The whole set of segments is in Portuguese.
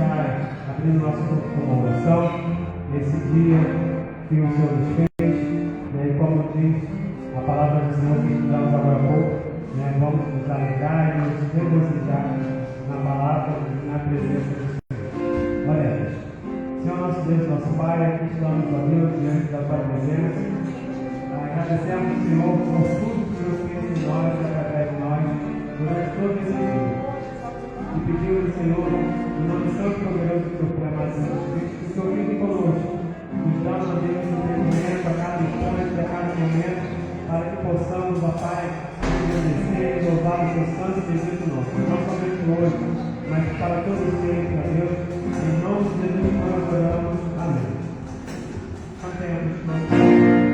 estar abrindo nosso corpo com uma oração nesse dia que o Senhor nos fez, né? E como diz a palavra do Senhor que estudamos agora há pouco, né? Vamos nos alegrar e nos regozijar na palavra e na presença do Senhor. Oremos. Senhor nosso Deus, nosso Pai, aqui estamos, ó Deus, diante da tua presença. Agradecemos, Senhor, por tudo que o Senhor fez em nós e através de nós durante todo esse dia. E pedimos, Senhor, em nome santo e poderoso do teu amado Jesus Cristo, que o Senhor fique conosco, nos dando a Deus entendimento a cada instante, a cada momento, para que possamos, ó Pai, agradecer e louvar o teu santo e bendito nome, não somente hoje, mas para todos sempre, ó Deus, em nome de Jesus nós oramos. Amém. Cantemos.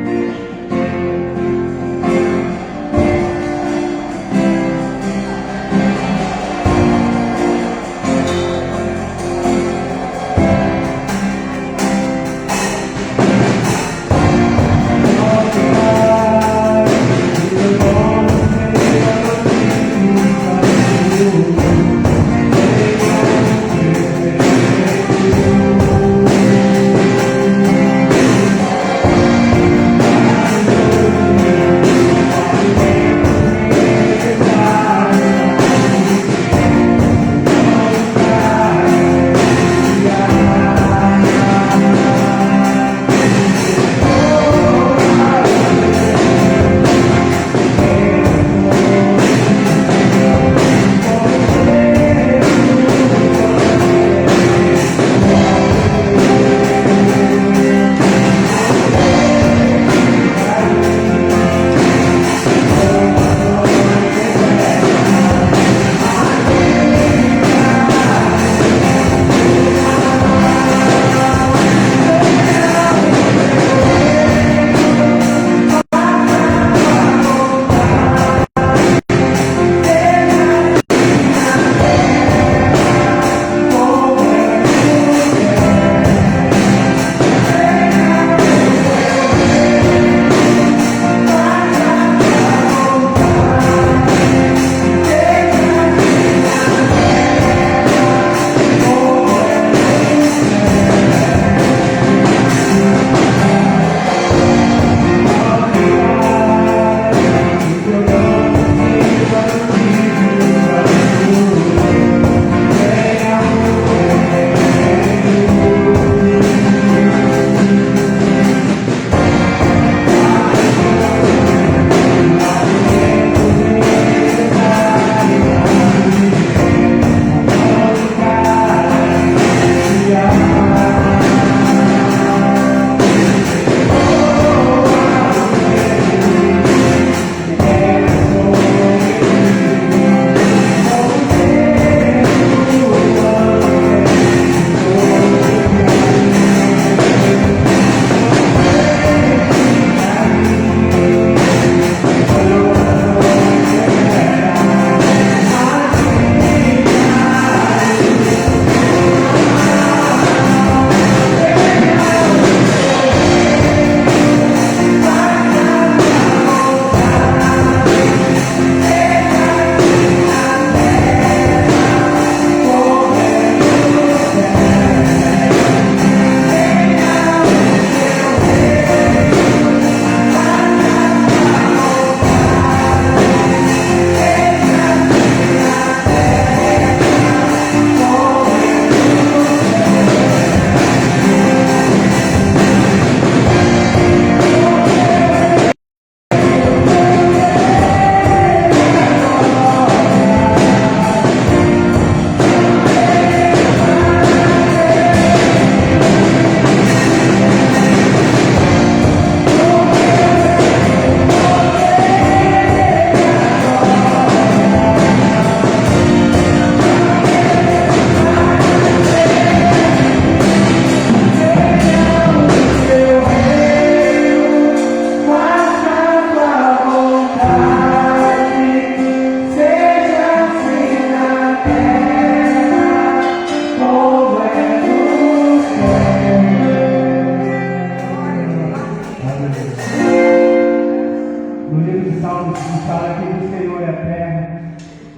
Senhor é a terra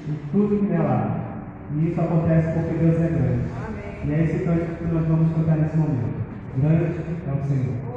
e tudo que nela há. E isso acontece porque Deus é grande. Amém. E é esse cântico que nós vamos cantar nesse momento. Grande é o Senhor.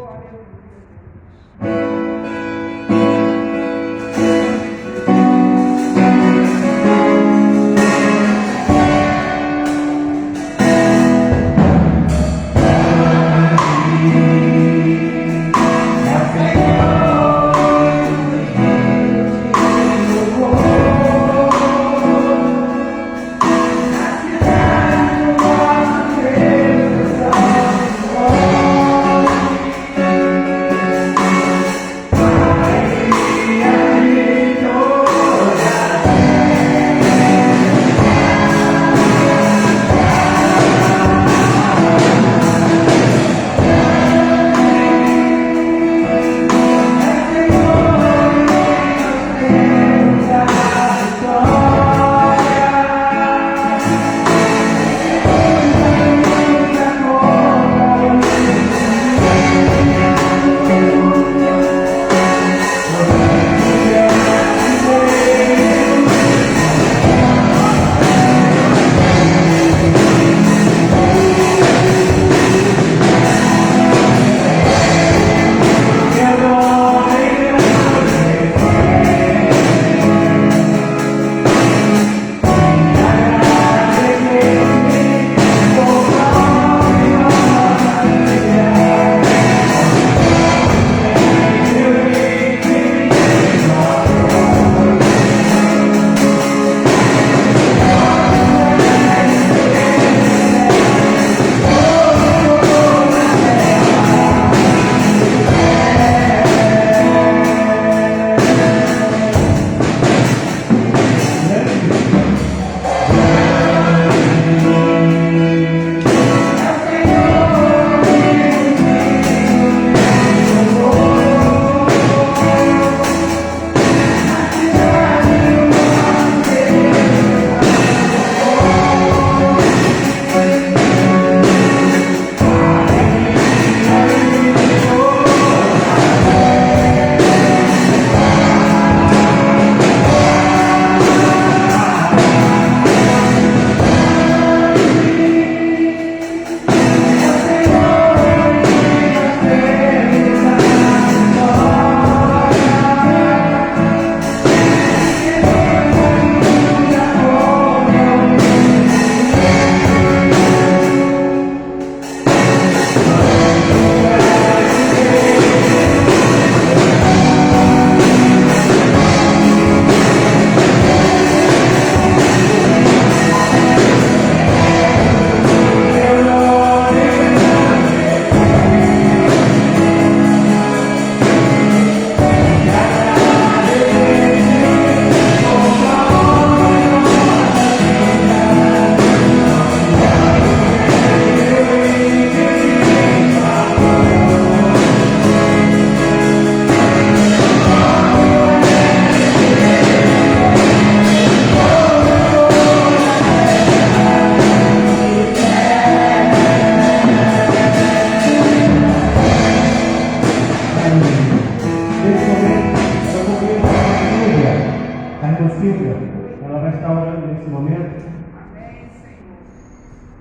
Ela vai estar orando nesse momento.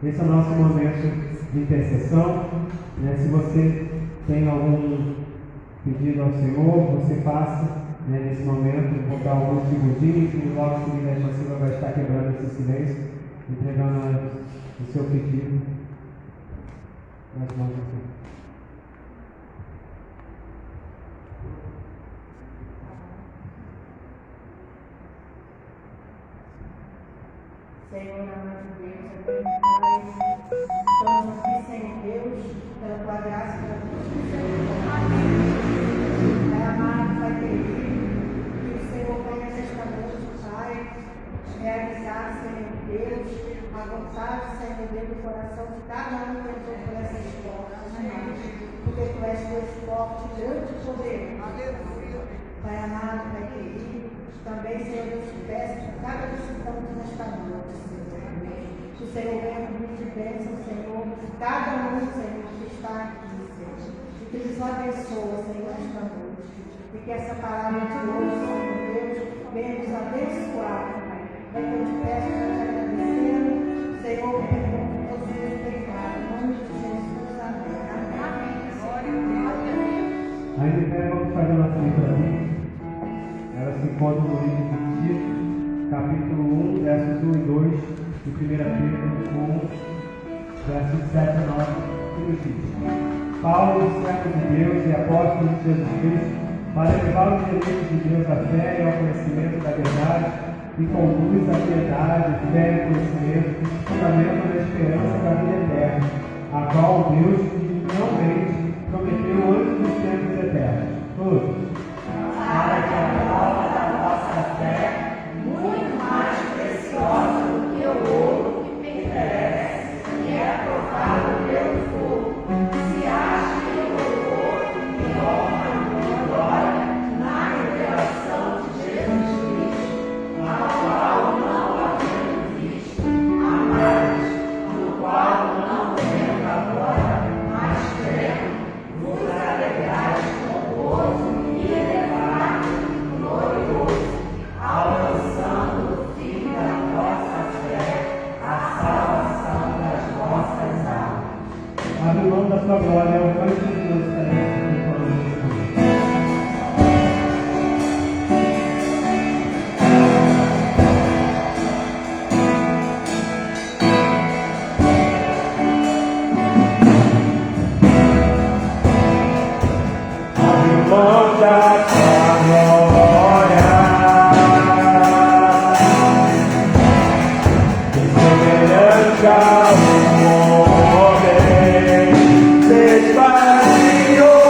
Esse é o nosso momento de intercessão. Se você tem algum pedido ao Senhor, você faça nesse momento. Vou dar alguns segundinhos e logo em seguida a Silva vai estar quebrando esse silêncio, entregando o seu pedido nas mãos do Senhor. Senhor, amado Deus, Pai, estamos aqui, Senhor Deus, pela tua graça, pela tua misericórdia. Pai amado, Pai querido, que o Senhor venha nesta noite, Pai, realizar, Senhor Deus, a vontade, Senhor Deus, do coração de cada um que entrou por essas portas, Pai, porque tu és Deus forte, grande e poderoso. Pai amado, Pai querido, também, Senhor Deus, te peço por cada visitante nesta noite, Senhor. Que o Senhor venha com de bênção, Senhor, cada um, Senhor, que está aqui, Senhor. E que nos abençoe, Senhor, nesta noite. E que essa palavra de hoje, Senhor Deus, venha nos abençoar, Pai. É que eu te peço, te agradecendo, Senhor, perdoa todos os meus pecados. encontro no livro de Tito, capítulo 1, versos 1 e 2, e 1 Pedro 1, versos 7 e 9, que nos diz: Paulo, servo de Deus e apóstolo de Jesus Cristo, para levar os eleitos de Deus à fé e ao conhecimento da verdade, e conduz à piedade, fé e conhecimento, que se fundamentam na esperança da vida eterna, a qual Deus, que não mente, prometeu antes dos tempos eternos. Todos. Para que a prova da vossa fé, muito mais preciosa do que o ouro que perece, e é aprovado pelo fogo, se ache em louvor e honra e glória na revelação de Jesus Cristo, a qual não havendo visto, amados, no qual não vendo agora, mas crendo, vos alegrais com gozo e elevado, glorioso, alcançando o fim da vossa fé, a salvação das vossas almas. Abre mão da sua glória, o canto de Deus está dentro do coração. Abre mão da sua glória, e semelhante ao homem, desvaziou.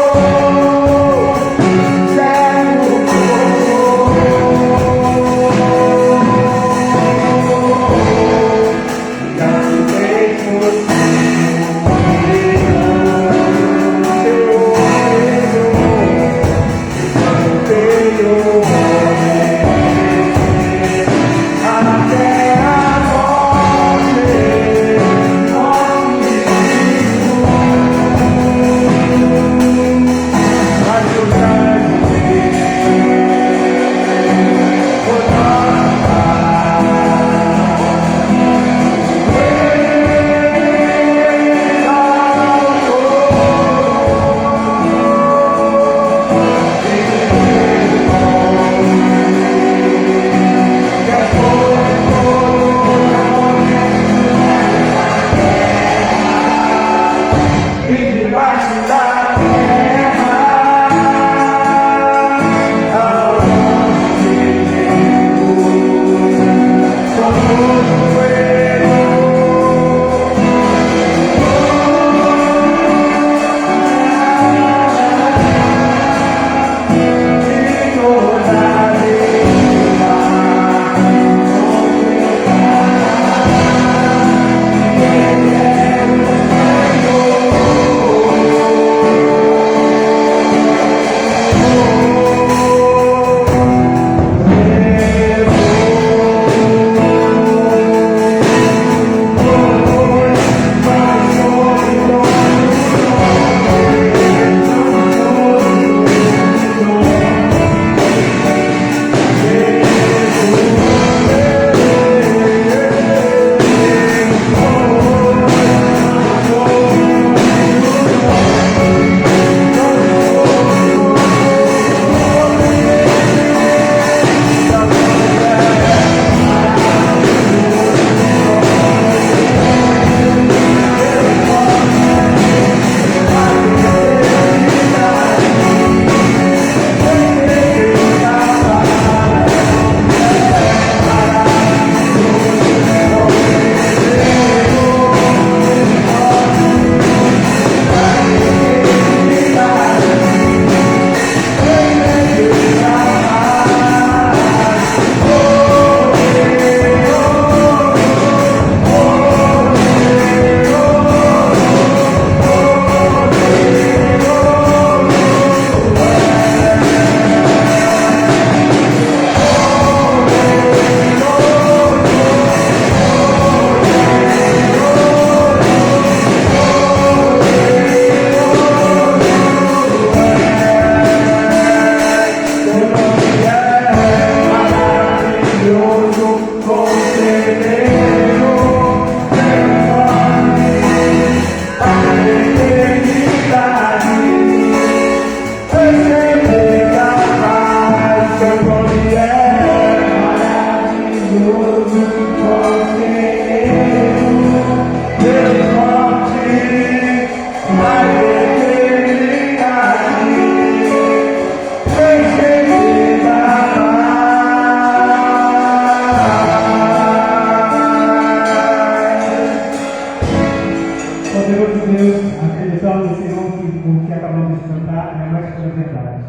Poderoso Deus, acreditamos, Senhor, que o que acabamos de cantar é mais que a verdade.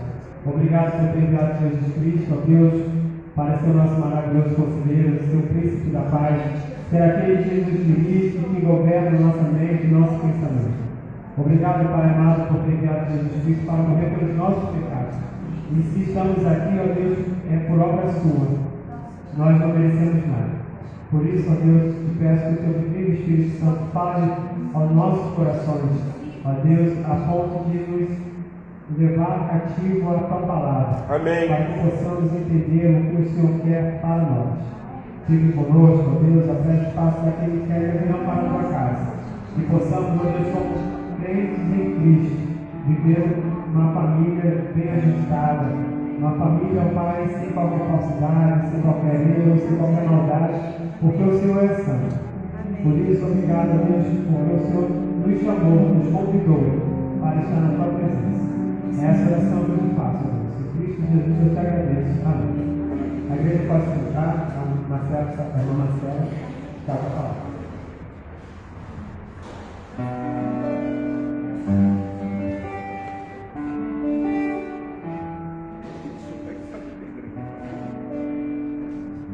Obrigado por ter enviado Jesus Cristo, ó Deus, para ser o nosso maravilhoso conselheiro, ser o príncipe da paz, ser aquele que nos dirige e que governa nossa mente e nosso pensamento. Obrigado, Pai amado, por ter enviado Jesus Cristo para morrer pelos nossos pecados. E se estamos aqui, ó Deus, é por obra sua. Nós não merecemos nada. Por isso, ó Deus, te peço que o teu divino Espírito Santo fale aos nossos corações, ó Deus, a ponto de nos levar cativo à tua palavra. Amém. Para que possamos entender o que o Senhor quer para nós. Fique conosco, ó Deus, até espaço daquele que quer vir para a tua casa. E possamos, ó Deus, como crentes em Cristo, viver uma família bem ajustada, uma família, ó Pai, sem qualquer falsidade, sem qualquer erro, sem qualquer maldade, porque o Senhor é santo. Por isso, obrigado a Deus, porque o Senhor nos chamou, nos convidou para estar na tua presença. Essa oração que eu faço, Deus. Em Cristo Jesus eu te agradeço. Amém. A igreja pode sentar, a irmã Marcela está para falar.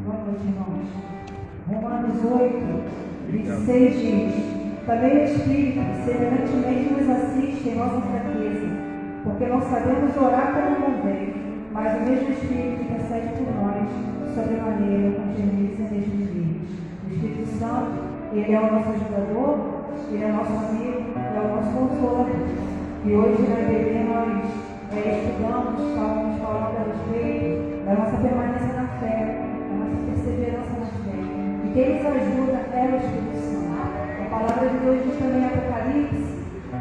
Boa noite, irmãos. Romanos 8, 26 diz: também o Espírito semelhantemente nos assiste em nossa fraqueza, porque não sabemos orar como convém, mas o mesmo Espírito intercede por nós, sobremaneira, com gemidos inexprimíveis. O Espírito Santo, ele é o nosso ajudador, ele é o nosso amigo, ele é o nosso consolador. E hoje na IBD nós estudamos, estávamos falando a respeito da nossa permanência na fé, da nossa perseverança na fé. E quem nos ajuda é o Espírito Santo. A palavra de Deus diz também em Apocalipse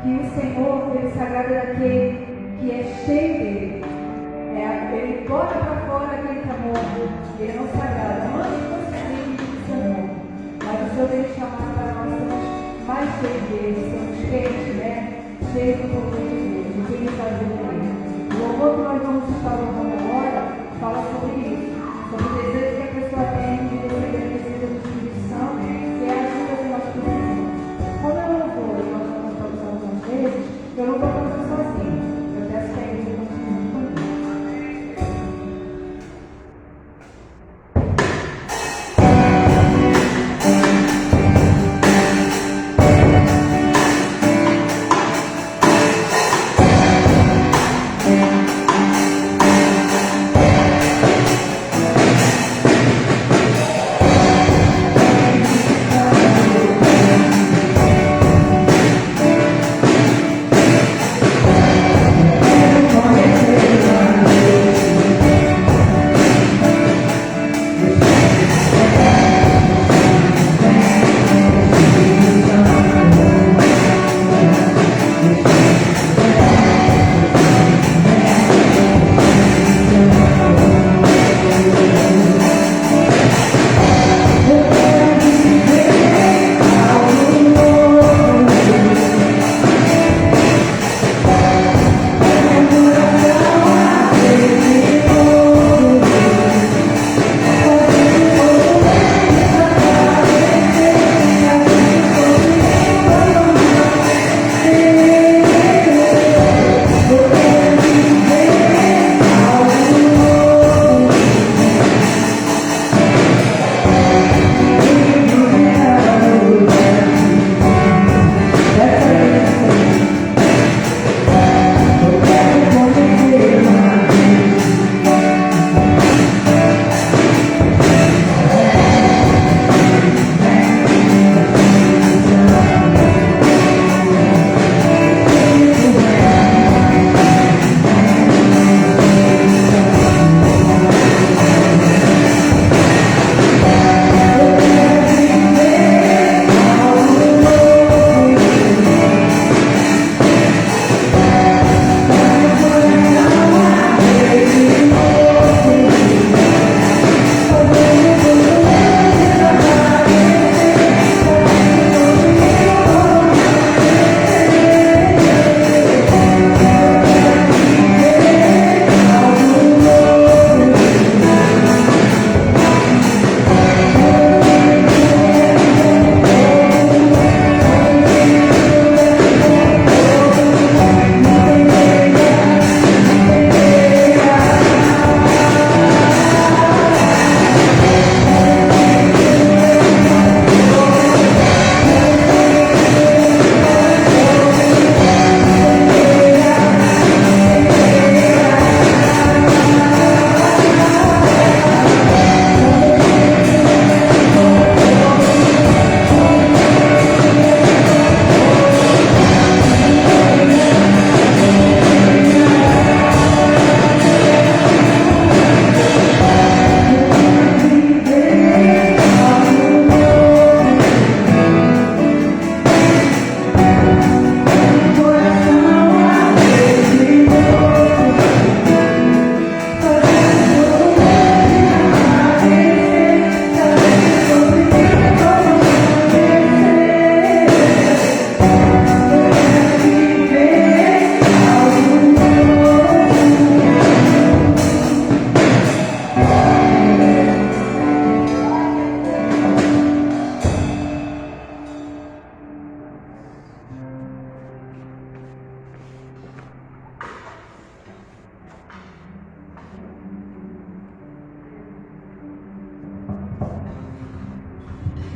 que o Senhor, ele se agrada daquele que é cheio dele. Ele bota para fora aquele que é morto. Ele não se agrada. Antes fosse aquele que é morto. Mas o Senhor veio chamar para nós sermos mais cheios dele, sermos cheios, né? Cheios do poder de Deus. O que nos ajuda ele. O louvor que nós vamos estar louvando agora fala sobre isso. Sobre o desejo que a pessoa tem de receber a presença do Espírito Santo, que é a ajuda que nós precisamos. Quando eu não vou, e nós vamos fazer algumas vezes, eu não vou fazer sozinho. Eu peço que a igreja continue comigo.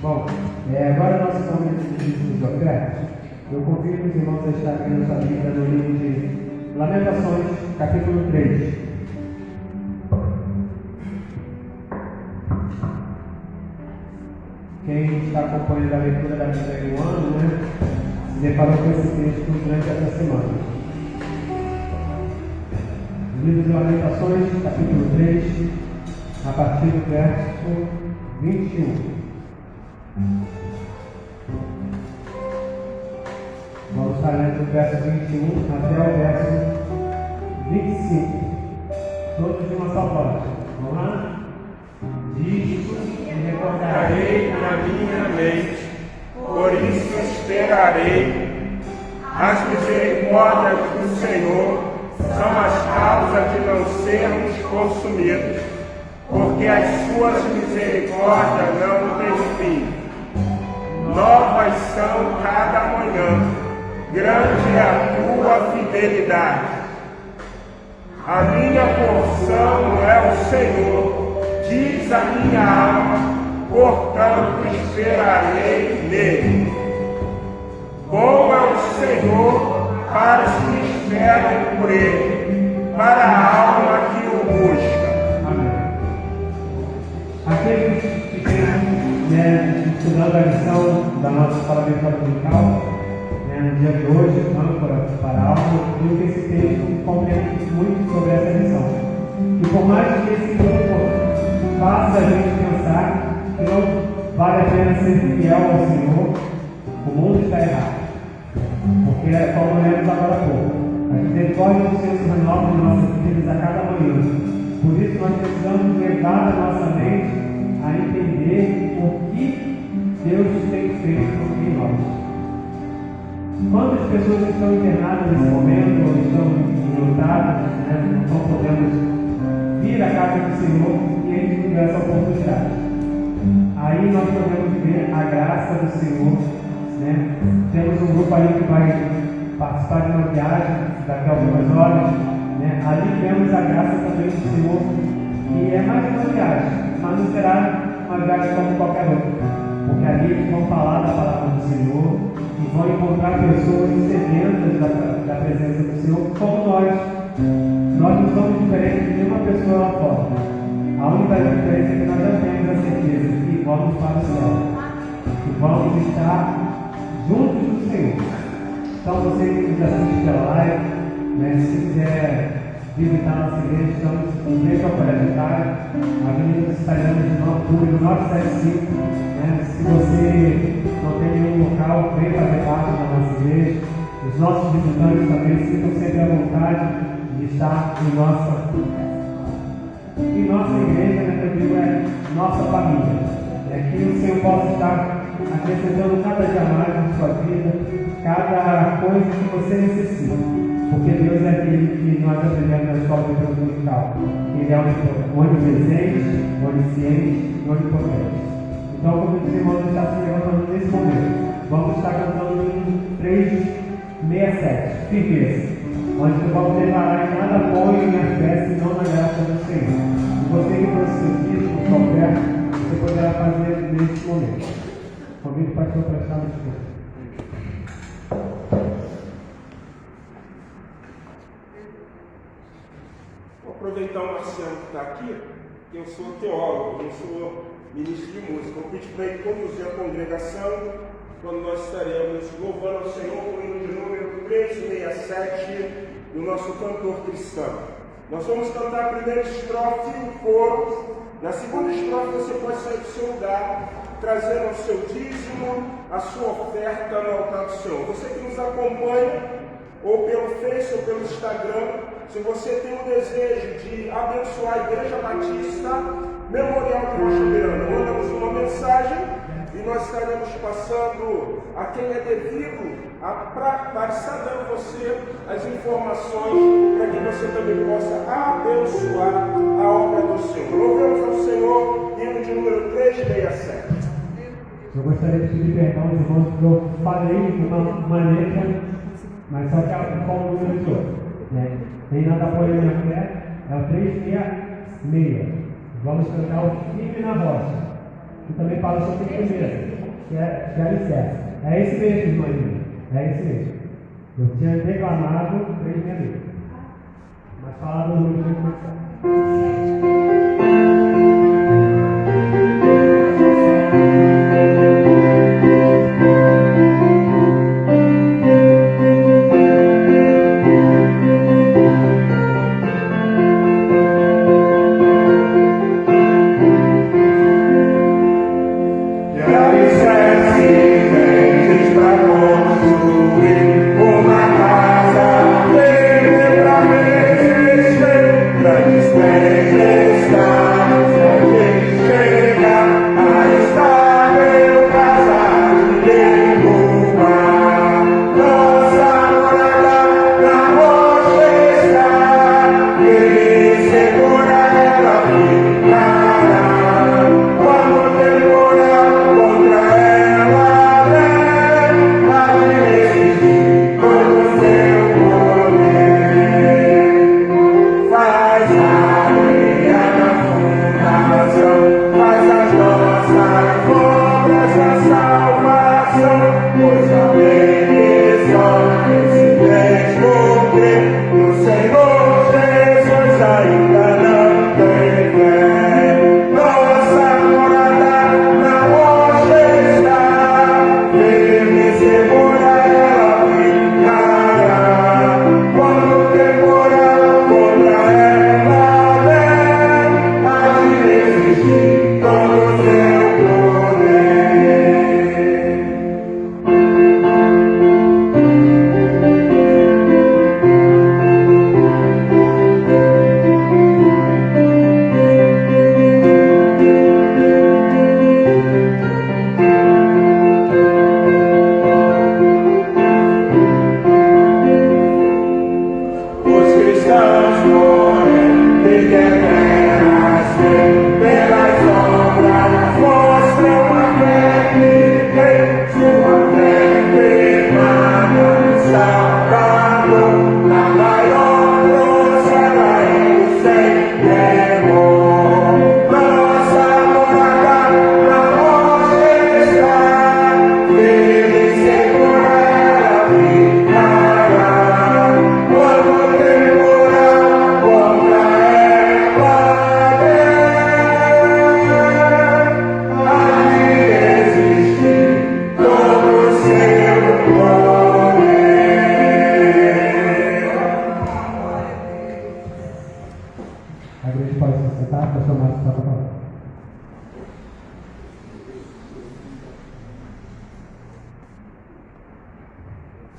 Bom, agora nosso momento de dízimos de ofertas. Eu convido os irmãos a estarem na sua Bíblia no livro de Lamentações, capítulo 3. Quem está acompanhando a leitura da Bíblia em um ano, né, se deparou com esse texto durante essa semana. Livro de Lamentações, capítulo 3, a partir do verso 21. Vamos estar lendo do verso 21 até o verso 25. Todos de uma só voz. Vamos lá? Disso me recordarei na minha mente, por isso esperarei. As misericórdias do Senhor são as causas de não sermos consumidos, porque as suas misericórdias não têm fim. Novas são cada manhã, grande é a tua fidelidade. A minha porção é o Senhor, diz a minha alma, portanto esperarei nele. Bom é o Senhor para os que esperam por ele, para a alma que o busca. Amém. Aqueles que têm estudando a lição da nossa escola virtual dominical, no dia de hoje, âncora para a alma, viu que esse texto compreende muito sobre essa lição. E por mais que esse grupo faça a gente pensar que não vale a pena ser fiel ao Senhor, o mundo está errado. Porque, como lemos agora há pouco, a misericórdia do Senhor se renova em nossas vidas a cada manhã. Por isso nós precisamos levar a nossa mente a entender o que Deus tem feito em nós. Quantas pessoas estão internadas nesse momento, ou estão enlutadas, não estão podendo vir à casa do Senhor e eles nos dão essa oportunidade. Aí nós podemos ver a graça do Senhor. Temos um grupo aí que vai participar de uma viagem daqui a algumas horas. Ali vemos a graça também do Senhor, que é mais uma viagem, mas não será uma viagem como qualquer outra. Porque ali eles vão falar da palavra do Senhor e vão encontrar pessoas sedentas da presença do Senhor, como nós. Nós não somos diferentes de nenhuma pessoa lá fora. A única diferença é que nós já temos a certeza que vamos para o céu. E vamos estar juntos do Senhor. Então você que nos assiste pela live, se quiser visitar nossa igreja, estamos em frente ao Colégio Itália, Avenida dos Italianos de Outubro, 975. Se você não tem nenhum local, venha fazer parte da nossa igreja. Os nossos visitantes também sintam sempre à vontade de estar em nossa igreja, que eu digo é nossa família. Que o Senhor possa estar acrescentando cada dia mais na sua vida, cada coisa que você necessita. Porque Deus é aquele que nós aprendemos na escola de Deus dominical. Ele é onipresente, onisciente e onipotente. Então, como os irmãos estão se levantando nesse momento, vamos estar cantando em 3:67, firmeza, onde não vamos declarar em nada apoio em minha fé, senão na graça do Senhor. E você que trouxe seu disco, sua oferta, você poderá fazer nesse momento. Convido o pastor para estar no escuro. Vou aproveitar o Marciano que está aqui. Eu sou teólogo, eu sou ministro de música. Eu pedi para ele conduzir a congregação quando nós estaremos louvando ao Senhor com o hino de número 367 do nosso cantor cristão. Nós vamos cantar a primeira estrofe do coro. Na segunda estrofe você pode sair do seu lugar, trazendo o seu dízimo, a sua oferta no altar do Senhor. Você que nos acompanha, ou pelo Face ou pelo Instagram, se você tem o desejo de abençoar a Igreja Batista Memorial de Rocha Verana, mandamos uma mensagem e nós estaremos passando a quem é devido para estar dando você as informações para que você também possa abençoar a obra do Senhor. Louvemos ao Senhor, hino de número 367. Eu gostaria de pedir perdão, irmãos, porque eu falei de uma letra, mas só que como o número de outro. Tem nada apoio na fé, é o 366. Vamos cantar o firme na rocha. que também fala sobre firmeza, que é alicerce. É esse mesmo, irmãzinha. É esse mesmo. Eu tinha declamado 3:30. Mas fala do número de começar.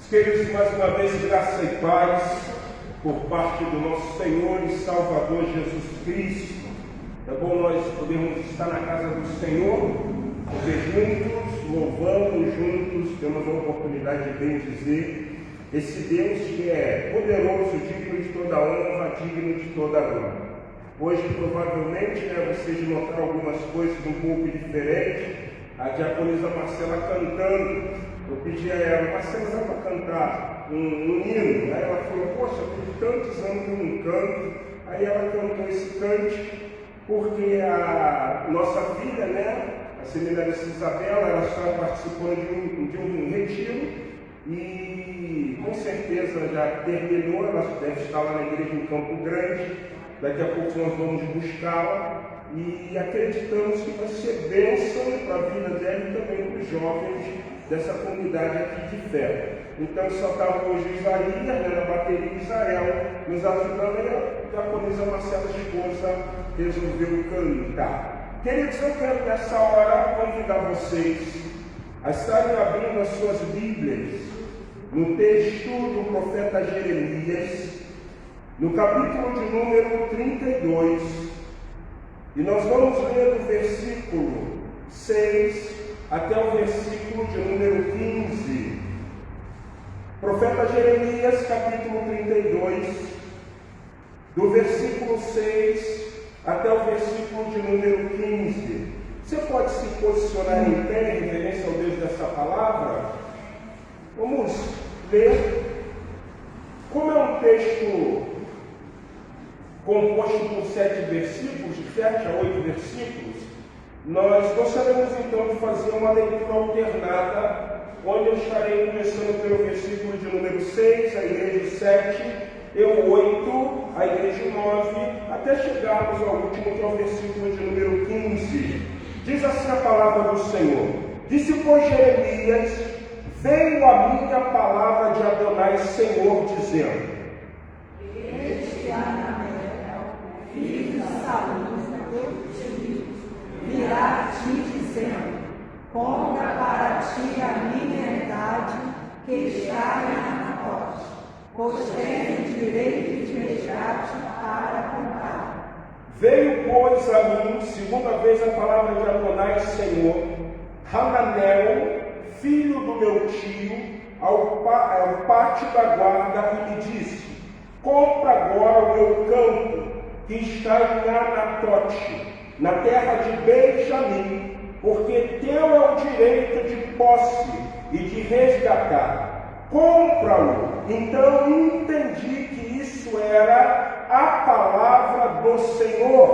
Queridos, mais uma vez, graça e paz por parte do nosso Senhor e Salvador Jesus Cristo. É bom nós podermos estar na casa do Senhor, poder juntos, louvando juntos, temos a oportunidade de bem dizer, esse Deus que é poderoso, digno de toda honra, digno de toda glória. Hoje, provavelmente, vocês notaram algumas coisas um pouco diferentes. A diaconisa Marcela cantando. Eu pedi a ela, Marcela, dá para cantar um hino? Aí ela falou, poxa, por tantos anos que eu não canto. Aí ela cantou esse cante, porque a nossa filha, a seminarista Isabela, ela está participando de um retiro e com certeza já terminou, ela deve estar lá na igreja em Campo Grande. Daqui a pouco nós vamos buscá-la e acreditamos que vai ser bênção para a vida dela e também para os jovens dessa comunidade aqui de fé. Então só estava hoje Isaías, na bateria Israel, nos ajudando, e a diaconisa Marcela, esposa, resolveu cantar. Queridos, eu quero nessa hora convidar vocês a estarem abrindo as suas Bíblias no texto do profeta Jeremias, no capítulo de número 32, e nós vamos ler do versículo 6 até o versículo de número 15. Profeta Jeremias, capítulo 32, do versículo 6 até o versículo de número 15. Você pode se posicionar em pé em reverência ao Deus dessa palavra? Vamos ler. Como é um texto composto por 7 versículos, de 7 a 8 versículos, Nós gostaríamos então de fazer uma leitura alternada, onde eu estarei começando pelo versículo de número 6, a igreja 7, eu 8, a igreja 9, até chegarmos ao último, que é o versículo de número 15. Diz assim a palavra do Senhor: disse, pois, Jeremias, veio a minha palavra de Adonai, Senhor, dizendo: este Anamel, filho de Saúl, teu tio, virá a ti dizendo: compra para ti a minha herdade que está em Anacote, pois tenho direito de resgate para comprar. Veio, pois, a mim, segunda vez a palavra de Adonai, Senhor, Hananel, filho do meu tio, ao pátio da guarda, e me disse: compra agora o meu campo, que está em Anatote, na terra de Benjamim, porque teu é o direito de posse e de resgatar. Compra-o. Então entendi que isso era a palavra do Senhor.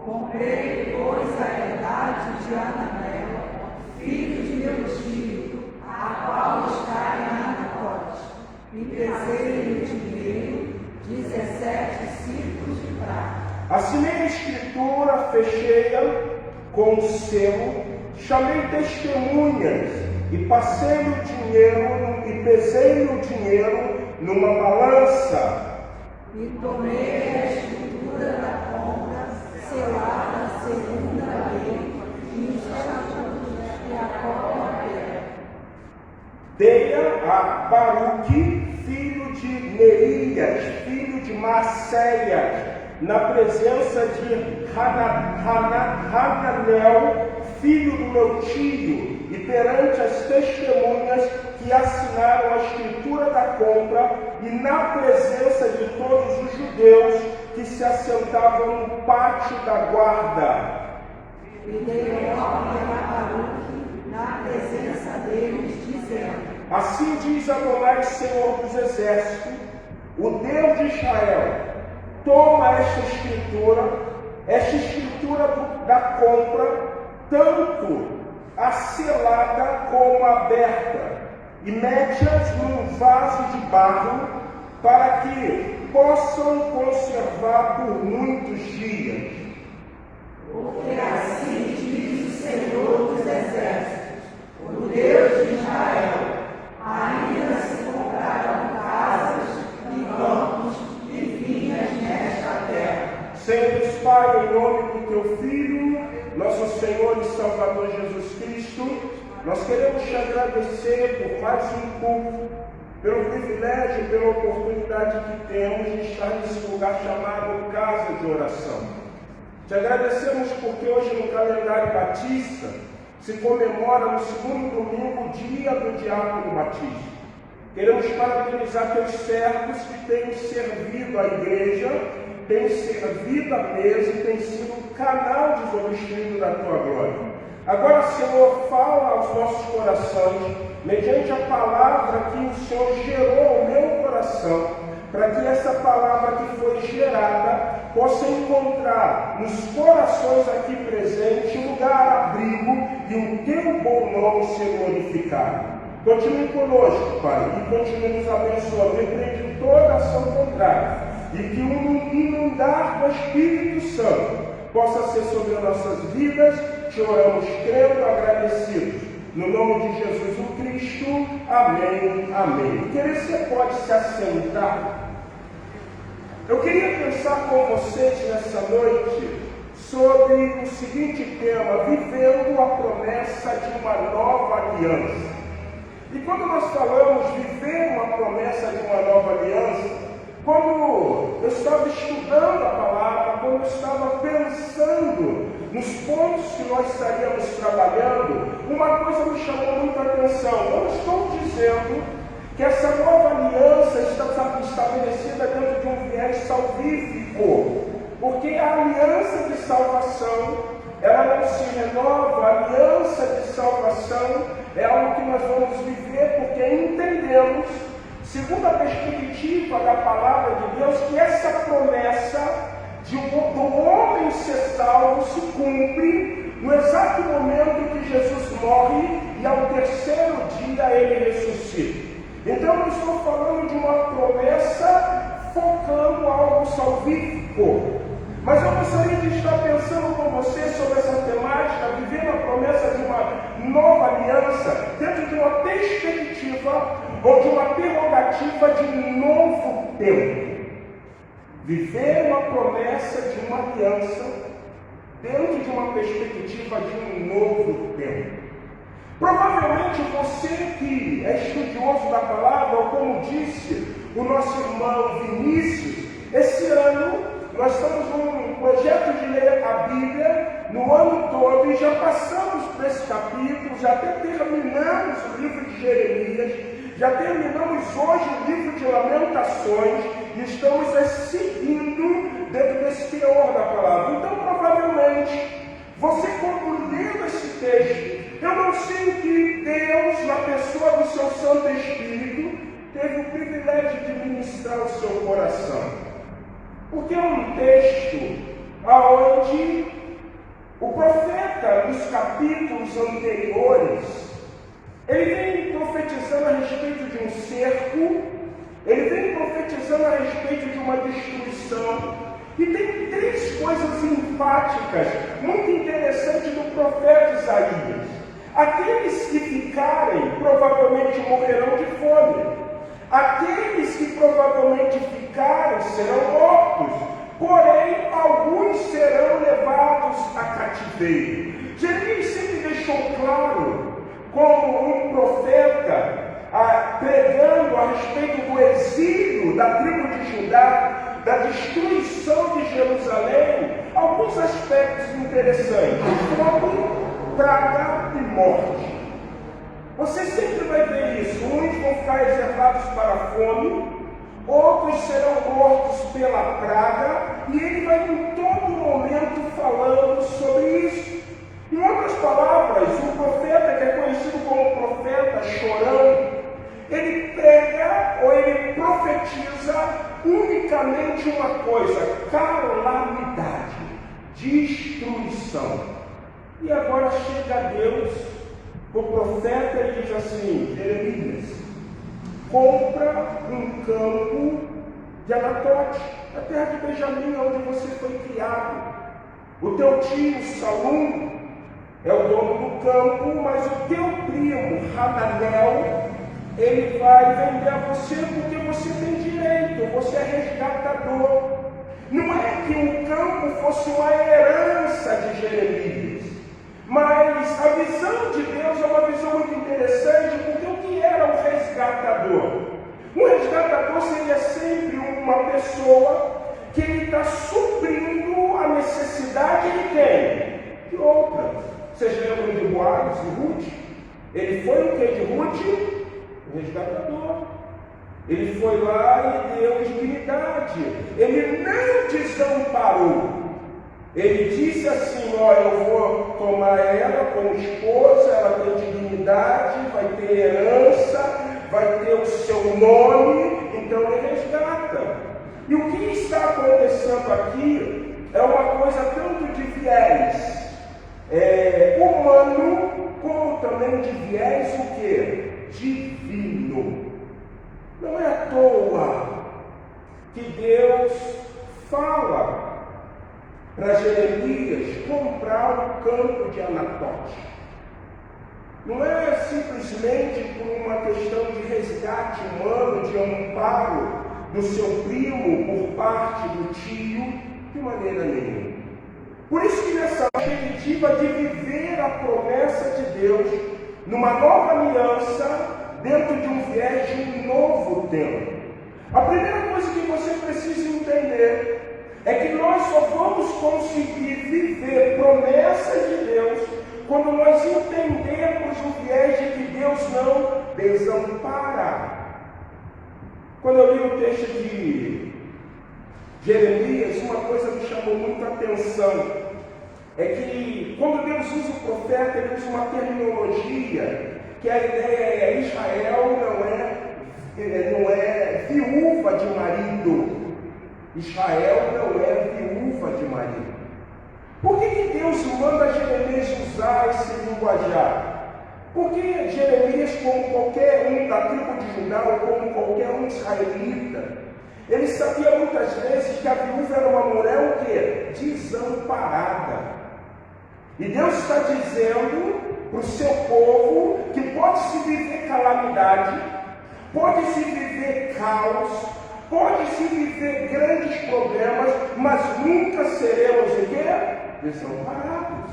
Comprei, pois, a herdade de Anamel, filho de meu tio, a qual está em Anacote, e pesei-lhe o dinheiro, 17 ciclos de prata. Assinei a escritura, fechei-a com o selo, chamei testemunhas e passei-lhe o dinheiro e pesei-lhe o dinheiro numa balança. E tomei a escritura da compra, selada a segunda lei, e os estatutos e a cópia. Dei-a a Baruque, filho de Nerias, filho de Maceias, na presença de Hananel, filho do meu tio, e perante as testemunhas que assinaram a escritura da compra, e na presença de todos os judeus que se assentavam no pátio da guarda. E dei ordem a Baruque na presença deles, dizendo: assim diz Adonai, Senhor dos exércitos, o Deus de Israel: toma esta escritura da compra, tanto a selada como a aberta, e mete-as num vaso de barro, para que possam conservar por muitos dias. Porque assim diz o Senhor dos exércitos, o Deus de Israel: ainda se comprarão casas e campos e vinhas nesta terra. Senhor Pai, em nome do Teu Filho, nosso Senhor e Salvador Jesus Cristo, nós queremos te agradecer por mais um culto, pelo privilégio, pela oportunidade que temos de estar nesse lugar chamado Casa de Oração. Te agradecemos porque hoje no calendário batista se comemora no segundo domingo o dia do Diácono Batista. Queremos parabenizar teus servos que têm servido a igreja, têm servido a mesa e têm sido um canal desobstruído da tua glória. Agora, Senhor, fala aos nossos corações, mediante a palavra que o Senhor gerou ao meu coração, para que essa palavra que foi gerada possa encontrar nos corações aqui presentes um lugar abrigo e o teu bom nome ser glorificado. Continue conosco, Pai, e continue nos abençoando. Repreende toda ação contrária, e que o inundar do Espírito Santo possa ser sobre as nossas vidas. Te oramos crendo, agradecidos. No nome de Jesus o Cristo. Amém, amém. Você pode se assentar. Eu queria pensar com vocês nessa noite sobre o seguinte tema: vivendo a promessa de uma nova aliança. E quando nós falamos viver uma promessa de uma nova aliança, quando eu estava estudando a palavra, quando eu estava pensando nos pontos que nós estaríamos trabalhando, uma coisa me chamou muita atenção. Eu não estou dizendo que essa nova aliança está estabelecida dentro de um viés salvífico, porque a aliança de salvação, ela não se renova. A aliança de salvação é algo que nós vamos viver porque entendemos, segundo a perspectiva da palavra de Deus, que essa promessa do homem ser salvo se cumpre no exato momento que Jesus morre e ao terceiro dia ele ressuscita. Então eu estou falando de uma promessa focando algo salvífico. Mas eu gostaria de estar pensando com você sobre essa temática, vivendo a promessa de uma nova aliança, dentro de uma perspectiva ou de uma prerrogativa de um novo tempo. Viver uma promessa de uma aliança dentro de uma perspectiva de um novo tempo. Provavelmente você que é estudioso da palavra, ou como disse o nosso irmão Vinícius, esse ano nós estamos num projeto de ler a Bíblia no ano todo e já passamos por esse capítulo, já até terminamos o livro de Jeremias, já terminamos hoje o livro de Lamentações e estamos seguindo dentro desse teor da palavra. Então, provavelmente, você quando leu esse texto, eu não sei o que Deus, na pessoa do seu Santo Espírito, teve o privilégio de ministrar o seu coração. Porque é um texto onde o profeta, nos capítulos anteriores, ele vem profetizando a respeito de um cerco, ele vem profetizando a respeito de uma destruição, e tem três coisas enfáticas, muito interessantes do profeta Isaías. Aqueles que ficarem, provavelmente morrerão de fome. Aqueles que provavelmente ficaram serão mortos, porém alguns serão levados a cativeiro. Jeremias sempre deixou claro, como um profeta, pregando a respeito do exílio da tribo de Judá, da destruição de Jerusalém, alguns aspectos interessantes: fome, praga e morte. Você sempre vai ver isso. Uns vão ficar reservados para a fome, outros serão mortos pela praga, e ele vai em todo momento falando sobre isso. Em outras palavras, o profeta, que é conhecido como profeta chorão, ele prega ou ele profetiza unicamente uma coisa: calamidade, destruição. E agora chega Deus, o profeta, e diz assim: Jeremias, compra um campo de Anatote, a terra de Benjamim, onde você foi criado. O teu tio Salum é o dono do campo, mas o teu primo Hananel, ele vai vender a você porque você tem direito, você é resgatador. Não é que o campo fosse uma herança de Jeremias, mas a visão de Deus é uma visão muito interessante, porque o que era um resgatador? Um resgatador seria sempre uma pessoa que ele está suprindo a necessidade de quem? De outra. Vocês lembram de Boaz e Ruth? Ele foi o que de Ruth? O resgatador. Ele foi lá e deu dignidade. Ele não desamparou. Ele disse assim: olha, eu vou tomar ela como esposa, ela tem dignidade, vai ter herança, vai ter o seu nome, então ele resgata. E o que está acontecendo aqui é uma coisa tanto de viés humano, como também de viés o quê? Divino. Não é à toa que Deus fala para Jeremias comprar o campo de Anatote. Não é simplesmente por uma questão de resgate humano, de amparo do seu primo por parte do tio, de maneira nenhuma. Por isso que nessa perspectiva de viver a promessa de Deus numa nova aliança, dentro de um viés de um novo tempo, a primeira coisa que você precisa entender é que nós só vamos conseguir viver promessas de Deus quando nós entendermos o viés de que Deus não desampara. Quando eu li o texto de Jeremias, uma coisa me chamou muito a atenção. É que quando Deus usa o profeta, ele usa uma terminologia que a ideia é: Israel não é viúva de marido. Israel não é viúva de marido. Por que Deus manda Jeremias usar esse linguajar? Porque Jeremias, como qualquer um da tribo de Judá, ou como qualquer um israelita, ele sabia muitas vezes que a viúva era uma mulher o quê? Desamparada. E Deus está dizendo para o seu povo que pode-se viver calamidade, pode-se viver caos, pode-se viver grandes problemas, mas nunca seremos o quê? Desamparados.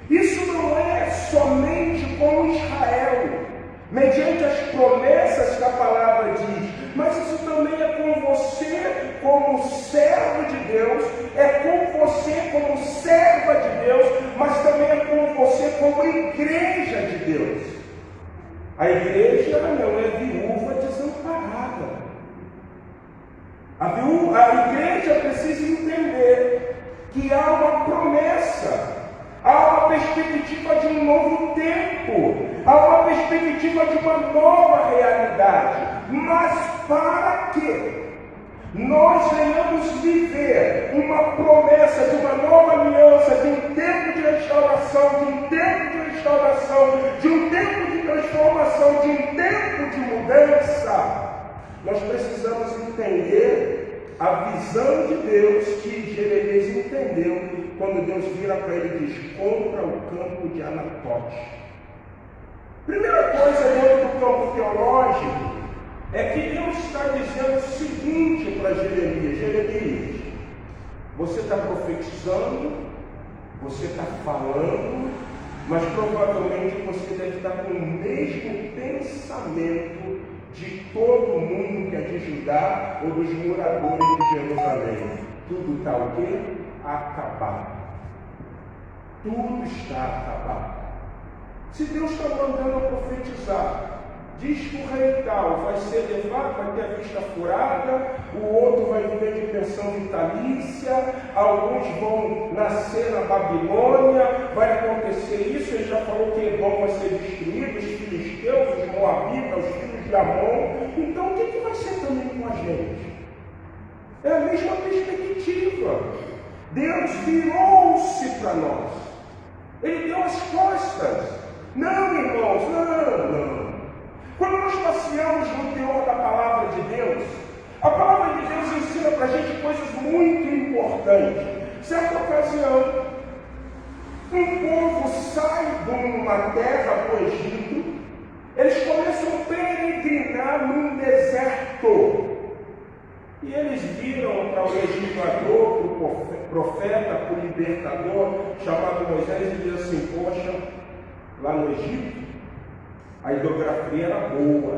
Isso não é somente com Israel, mediante as promessas que a palavra diz, mas isso também é com você como servo de Deus, é com você como serva de Deus, mas também é com você como igreja de Deus. A igreja não é viúva desamparada. A igreja precisa entender que há uma promessa, há uma perspectiva de um novo tempo, há uma perspectiva de uma nova realidade. Mas para que nós venhamos viver uma promessa de uma nova aliança, de um tempo de restauração, de um tempo de restauração, de um tempo de transformação, de um tempo de mudança, nós precisamos entender a visão de Deus que Jeremias entendeu quando Deus vira para ele e diz: contra o campo de Anatote. Primeira coisa dentro do campo teológico é que Deus está dizendo o seguinte para Jeremias: Jeremias, você está profetizando, você está falando, mas provavelmente você deve estar com o mesmo pensamento de todo mundo que é de Judá ou dos moradores de Jerusalém. Tudo está o quê? Acabado. Tudo está acabado. Se Deus está mandando eu profetizar, diz que o rei tal vai ser levado, vai ter a vista furada, o outro vai viver de pensão vitalícia, alguns vão nascer na Babilônia, vai acontecer isso, ele já falou que Edom vai ser destruído, os filisteus, os moabitas, os filhos de Amon. Então o que vai ser também com a gente? É a mesma perspectiva. Deus virou-se para nós. Ele deu as costas. Não, irmãos, não. Quando nós passeamos no teor da palavra de Deus, a palavra de Deus ensina para a gente coisas muito importantes. Certa ocasião, um povo sai de uma terra do Egito, eles começam a peregrinar num deserto. E eles viram para o legislador, para o profeta, para o libertador, chamado Moisés, e diz assim: poxa, lá no Egito, a hidrografia era boa,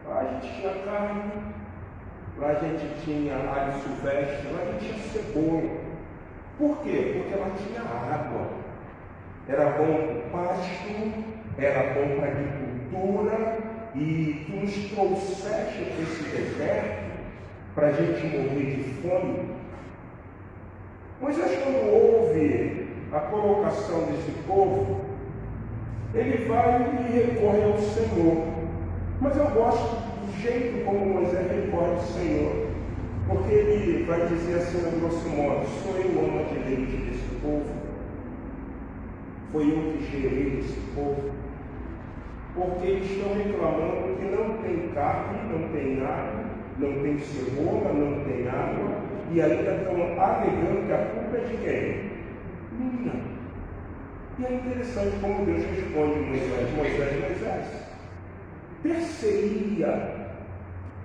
Lá a gente tinha carne, lá a gente tinha alho silvestre, lá a gente tinha cebola. Por quê? Porque lá tinha água. Era bom para o pasto, era bom para a agricultura, e tu nos trouxeste para esse deserto para a gente morrer de fome. Moisés, quando ouve a colocação desse povo, ele vai e recorre ao Senhor. Mas eu gosto do jeito como Moisés recorre ao Senhor, porque ele vai dizer assim, no grosso modo: sou eu o homem direito desse povo, foi eu que gerei esse povo, porque eles estão reclamando que não tem carne, não tem nada, não tem cebola, não tem água, e ainda estão alegando que a culpa é de quem? Minha. E é interessante como Deus responde Moisés, ter-se-ia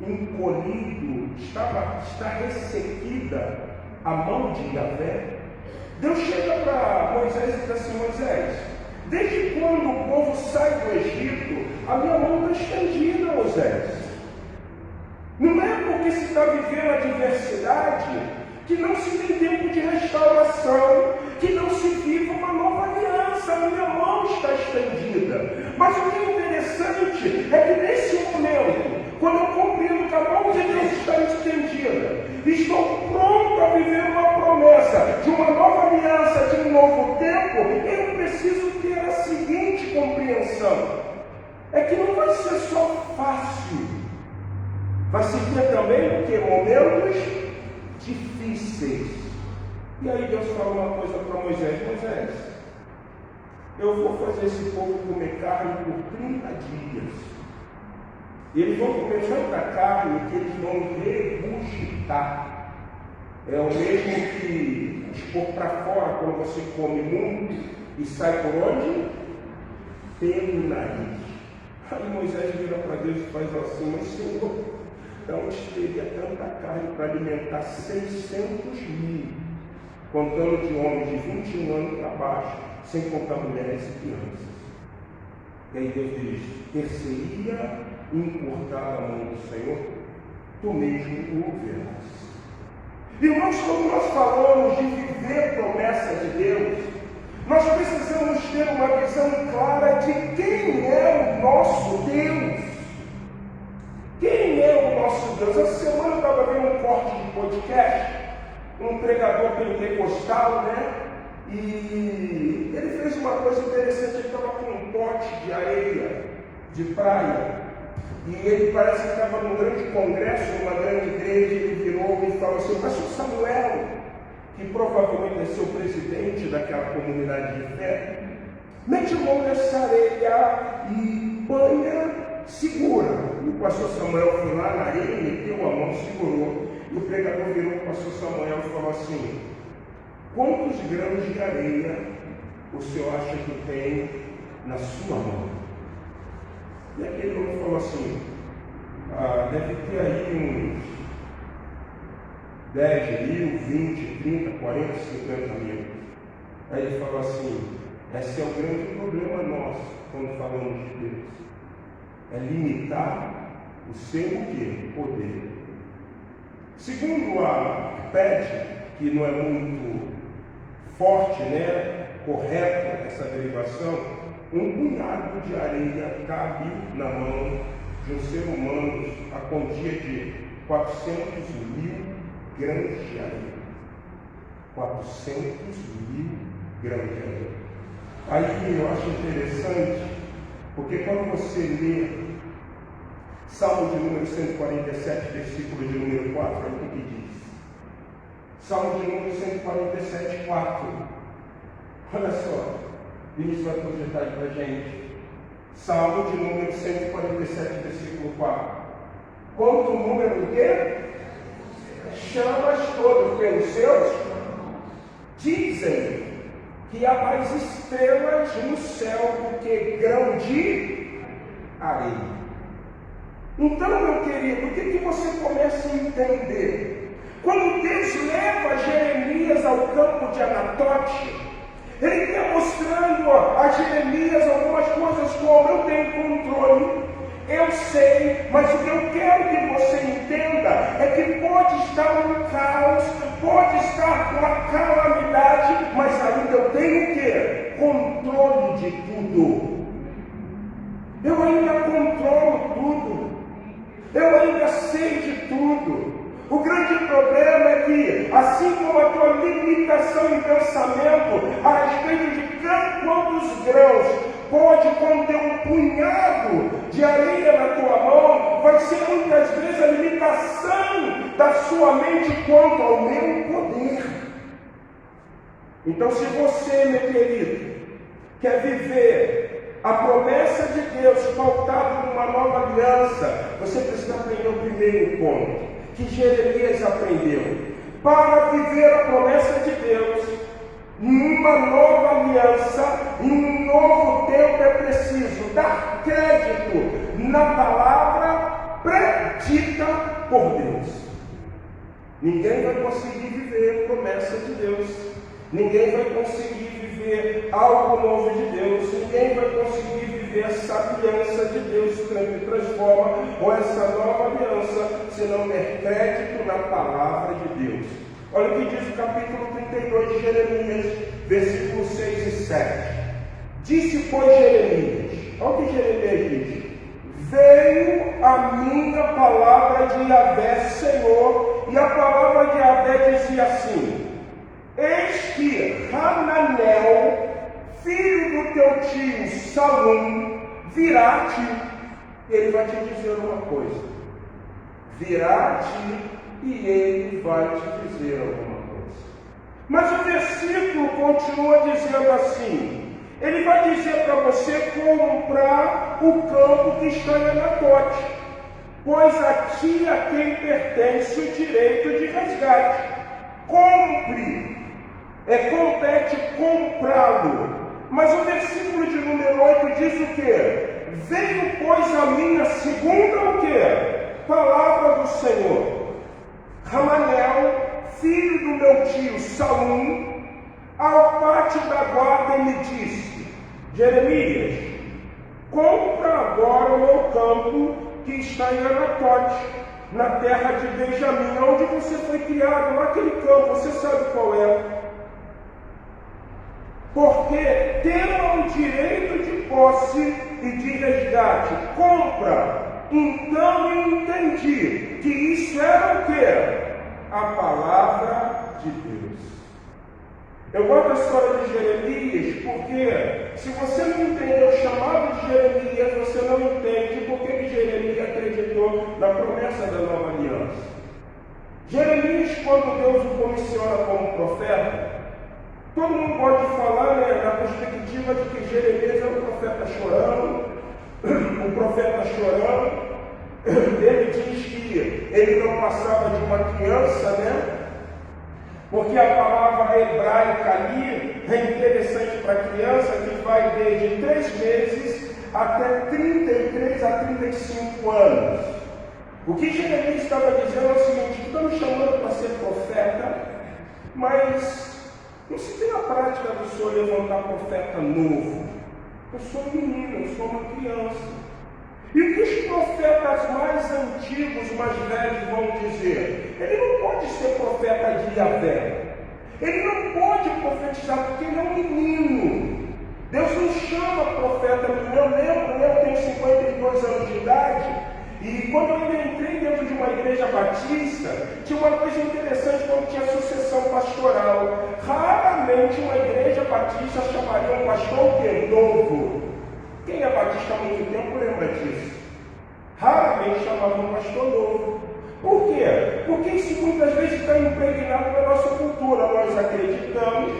encolhido, está ressequida a mão de Yahvé. Deus chega para Moisés e diz assim: Moisés, desde quando o povo sai do Egito, a minha mão está estendida, Moisés. Não é porque se está vivendo a diversidade que não se tem tempo de restauração, que não se vive uma nova aliança. A minha mão está estendida. Mas o que é interessante é que nesse momento, quando eu compreendo que a mão de Deus está estendida, estou pronto a viver uma promessa de uma nova aliança, de um novo tempo, eu preciso ter a seguinte compreensão: é que não vai ser só fácil, vai se ter também o que? Momentos difíceis. E aí Deus fala uma coisa para Moisés: Moisés, eu vou fazer esse povo comer carne por 30 dias. E eles vão comer tanta carne que eles vão regurgitar. É o mesmo que expor para fora quando você come muito e sai por onde? Pelo nariz. Aí Moisés vira para Deus e faz assim: mas Senhor, de onde teria tanta carne para alimentar 600.000, contando de homens de 21 anos para baixo, sem contar mulheres e crianças? E aí Deus diz: ter-se-ia encurtada a mão do Senhor, tu mesmo o verás. Irmãos, quando nós falamos de viver promessa de Deus, nós precisamos ter uma visão clara de quem é o nosso Deus. Quem é o nosso Deus? Essa semana eu estava vendo um corte de podcast, um pregador pentecostal, né? E ele fez uma coisa interessante. Ele estava com um pote de areia de praia, e ele parece que estava num grande congresso, numa grande igreja. Ele virou e falou assim: pastor Samuel, que provavelmente é seu presidente daquela comunidade de fé, mete a mão nessa areia e banha, segura. E o pastor Samuel foi lá na areia, meteu a mão, segurou. E o pregador virou para o pastor Samuel e falou assim: quantos grãos de areia o senhor acha que tem na sua mão? E aquele homem falou assim: deve ter aí uns 10 mil, 20, 30, 40, 50 mil. Aí ele falou assim: esse é o grande problema nosso quando falamos de Deus. É limitar o seu poder. Segundo a PET, que não é muito forte, né, correto essa derivação, um punhado de areia cabe na mão de um ser humano a quantia de 400.000 grãos de areia. 400.000 grãos de areia. Aí eu acho interessante, porque quando você lê Salmo de número 147, versículo de número 4, olha o que diz. Salmo de número 147, 4. Olha só, Vinícius vai projetar aí para a gente. Salmo de número 147, versículo 4. Quanto o número do quê? Chamas todos pelos seus. Dizem que há mais estrelas no céu do que grão de areia. Então, meu querido, o que você começa a entender? Quando Deus leva Jeremias ao campo de Anatote, Ele está mostrando a Jeremias algumas coisas como: eu tenho controle, eu sei, mas o que eu quero que você entenda é que pode estar um caos, pode estar uma calamidade, mas ainda eu tenho o quê? Controle de tudo. Eu ainda controlo tudo. Eu ainda sei de tudo. O grande problema é que, assim como a tua limitação em pensamento a respeito de quantos grãos pode conter um punhado de areia na tua mão, vai ser muitas vezes a limitação da sua mente quanto ao meu poder. Então, se você, meu querido, quer viver a promessa de Deus pautada numa nova aliança, você precisa aprender o primeiro ponto que Jeremias aprendeu. Para viver a promessa de Deus numa nova aliança, em um novo tempo, é preciso dar crédito na palavra predita por Deus. Ninguém vai conseguir viver a promessa de Deus. Ninguém vai conseguir viver algo novo de Deus. Ninguém vai conseguir viver essa aliança de Deus que transforma, ou essa nova aliança, se não der crédito na palavra de Deus. Olha o que diz o capítulo 32 de Jeremias, versículos 6 e 7. Disse, pois, Jeremias, olha o que Jeremias diz: veio a minha palavra de Yahvé, Senhor, e a palavra de Yahvé dizia assim: eis que Hananel, filho do teu tio Salum, virá a ti. Ele vai te dizer uma coisa. Virá a ti e ele vai te dizer alguma coisa. Mas o versículo continua dizendo assim, ele vai dizer para você comprar o campo que está em Anatote, pois a ti a quem pertence o direito de resgate. Compre, compete comprá-lo. Mas o versículo de número 8 diz o quê? Veio, pois, a minha segunda o quê? Palavra do Senhor. Ramanel, filho do meu tio Salum, ao pátio da guarda me disse, Jeremias, compra agora o meu campo que está em Anatote, na terra de Benjamim, onde você foi criado, naquele campo, você sabe qual é. Porque terão o direito de posse e de resgate. Compra. Então eu entendi que isso era o quê? A palavra de Deus. Eu gosto da história de Jeremias porque se você não entende o chamado de Jeremias, você não entende por que Jeremias acreditou na promessa da nova aliança. Jeremias, quando Deus o comissiona como profeta, todo mundo pode falar, na perspectiva de que Jeremias é um profeta chorando, ele diz que ele não passava de uma criança, porque a palavra hebraica ali é interessante para criança, que vai desde 3 meses até 33 a 35 anos. O que Jeremias estava dizendo é o seguinte: estão me chamando para ser profeta, mas não se tem a prática do Senhor levantar profeta novo. Eu sou um menino, eu sou uma criança. E o que os profetas mais antigos, mais velhos vão dizer? Ele não pode ser profeta de Yahvé. Ele não pode profetizar porque ele é um menino. Deus não chama profeta menino. Eu lembro, eu tenho 52 anos de idade, e quando eu entrei dentro de uma igreja batista, tinha uma coisa interessante quando tinha sucessão pastoral. Raramente uma igreja batista chamaria um pastor novo. Quem é batista há muito tempo lembra disso. Raramente chamava um pastor novo. Por quê? Porque isso muitas vezes está impregnado na nossa cultura. Nós acreditamos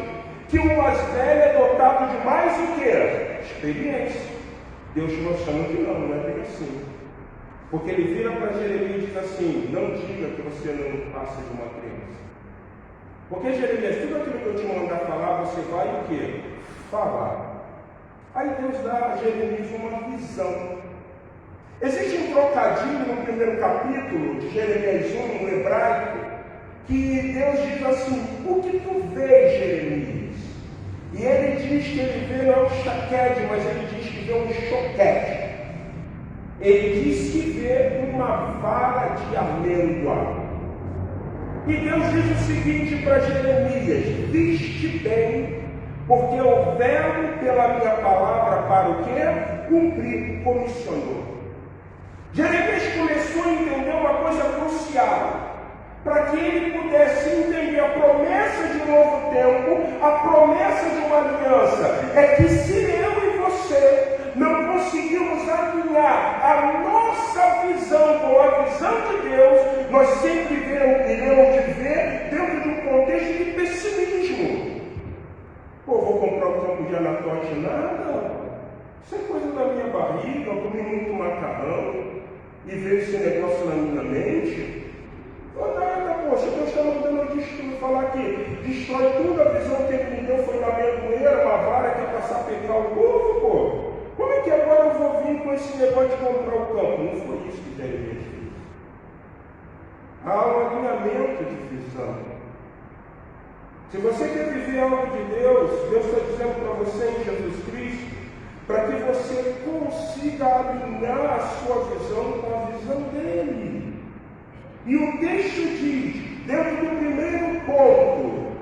que o mais velho é dotado de mais o quê? Experiência. Deus mostrando que não é bem assim. Porque ele vira para Jeremias e diz assim: não diga que você não passa de uma criança. Porque Jeremias, tudo aquilo que eu te mandar falar, você vai o quê? Falar. Aí Deus dá a Jeremias uma visão. Existe um trocadilho no primeiro capítulo de Jeremias 1, no hebraico, que Deus diz assim: o que tu vês, Jeremias? E ele diz que ele vê não um chaquete, mas ele diz que vê um choquete. Ele diz que vê uma vara de amêndoa. E Deus diz o seguinte para Jeremias: viste bem, porque eu velo pela minha palavra para o quê? Cumprir, comissionou. Jeremias começou a entender uma coisa crucial, para que ele pudesse entender a promessa de um novo tempo, a promessa de uma aliança. É que se eu e você não conseguirmos alinhar a nossa visão com a visão de Deus, nós sempre iremos viver dentro de um contexto de pessimismo. Pô, vou comprar um campo de Anatote? Nada. Isso é coisa da minha barriga, eu comi muito macarrão e veio esse negócio na minha mente. Nada, poxa, Deus está mandando eu destruir, falar que destrói tudo, a visão que ele me deu foi na amendoeira, uma vara que é para sapecar o povo, pô. Como é que agora eu vou vir com esse negócio de comprar o campo? Não foi isso que Jeremias fez. Há um alinhamento de visão. Se você quer viver algo de Deus, Deus está dizendo para você em Jesus Cristo, para que você consiga alinhar a sua visão com a visão dele. E o texto diz, dentro do primeiro ponto,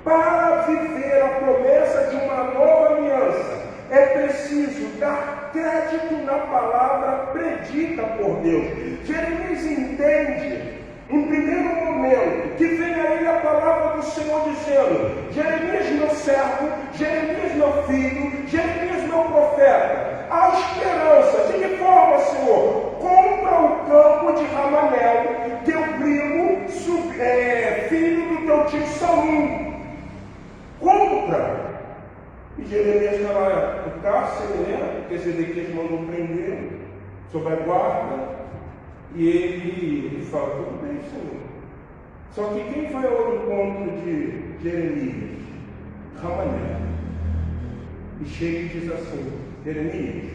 para viver a promessa de uma nova aliança, é preciso dar crédito na palavra predita por Deus. Jeremias entende, em primeiro momento, que vem a ele a palavra do Senhor dizendo: Jeremias, meu servo, Jeremias, meu filho, Jeremias, meu profeta, há esperança. De que forma, Senhor? Compra o campo de Ramanel, teu primo, filho do teu tio Salum. Zedequias mandou prender, sob a guarda, e ele fala, tudo bem, Senhor. Só que quem vai ao encontro de Jeremias? Hananel. E chega e diz assim, Jeremias,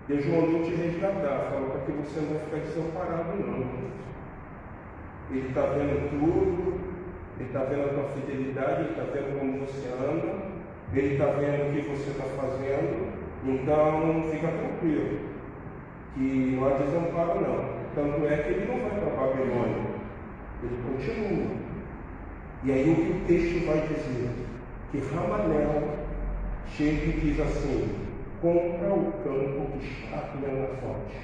Deus mandou te resgatar, falou para que você não vai ficar desamparado não. Ele está vendo tudo, ele está vendo a tua fidelidade, ele está vendo como você anda, ele está vendo o que você está fazendo, então fica tranquilo, que não há desamparo não. Tanto é que ele não vai para a Babilônia, ele continua. E aí o que o texto vai dizer? Que Hananel chega e diz assim, compra o campo que está aqui na fonte.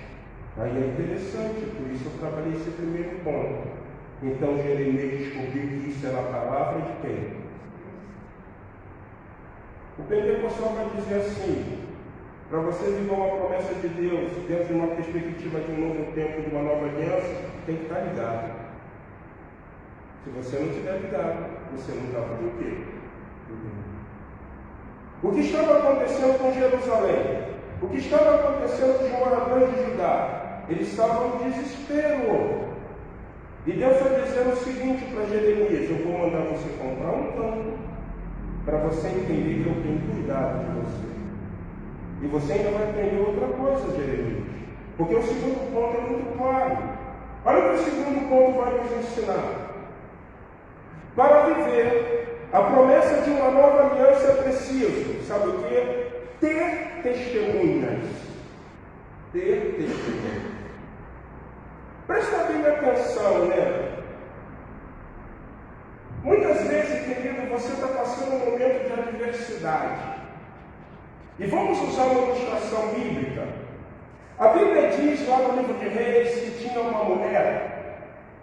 Aí é interessante, por isso eu trabalhei esse primeiro ponto. Então Jeremias descobriu que isso era a palavra de quem? O pentecostal vai dizer assim, para você viver uma promessa de Deus dentro de uma perspectiva de um novo tempo, de uma nova aliança, tem que estar ligado. Se você não estiver ligado, você não está fazendo o quê? O que estava acontecendo com Jerusalém? O que estava acontecendo com os moradores de Judá? Eles estavam em desespero. E Deus está dizendo o seguinte para Jeremias, eu vou mandar você comprar um campo, para você entender que eu tenho cuidado de você. E você ainda vai aprender outra coisa, Jeremias. Porque o segundo ponto é muito claro. Olha o que o segundo ponto vai nos ensinar. Para viver a promessa de uma nova aliança é preciso, sabe o quê? Ter testemunhas. Ter testemunhas. Presta bem atenção, né? Muitas vezes, querido, você está passando um momento de adversidade. E vamos usar uma ilustração bíblica. A Bíblia diz lá no livro de Reis que tinha uma mulher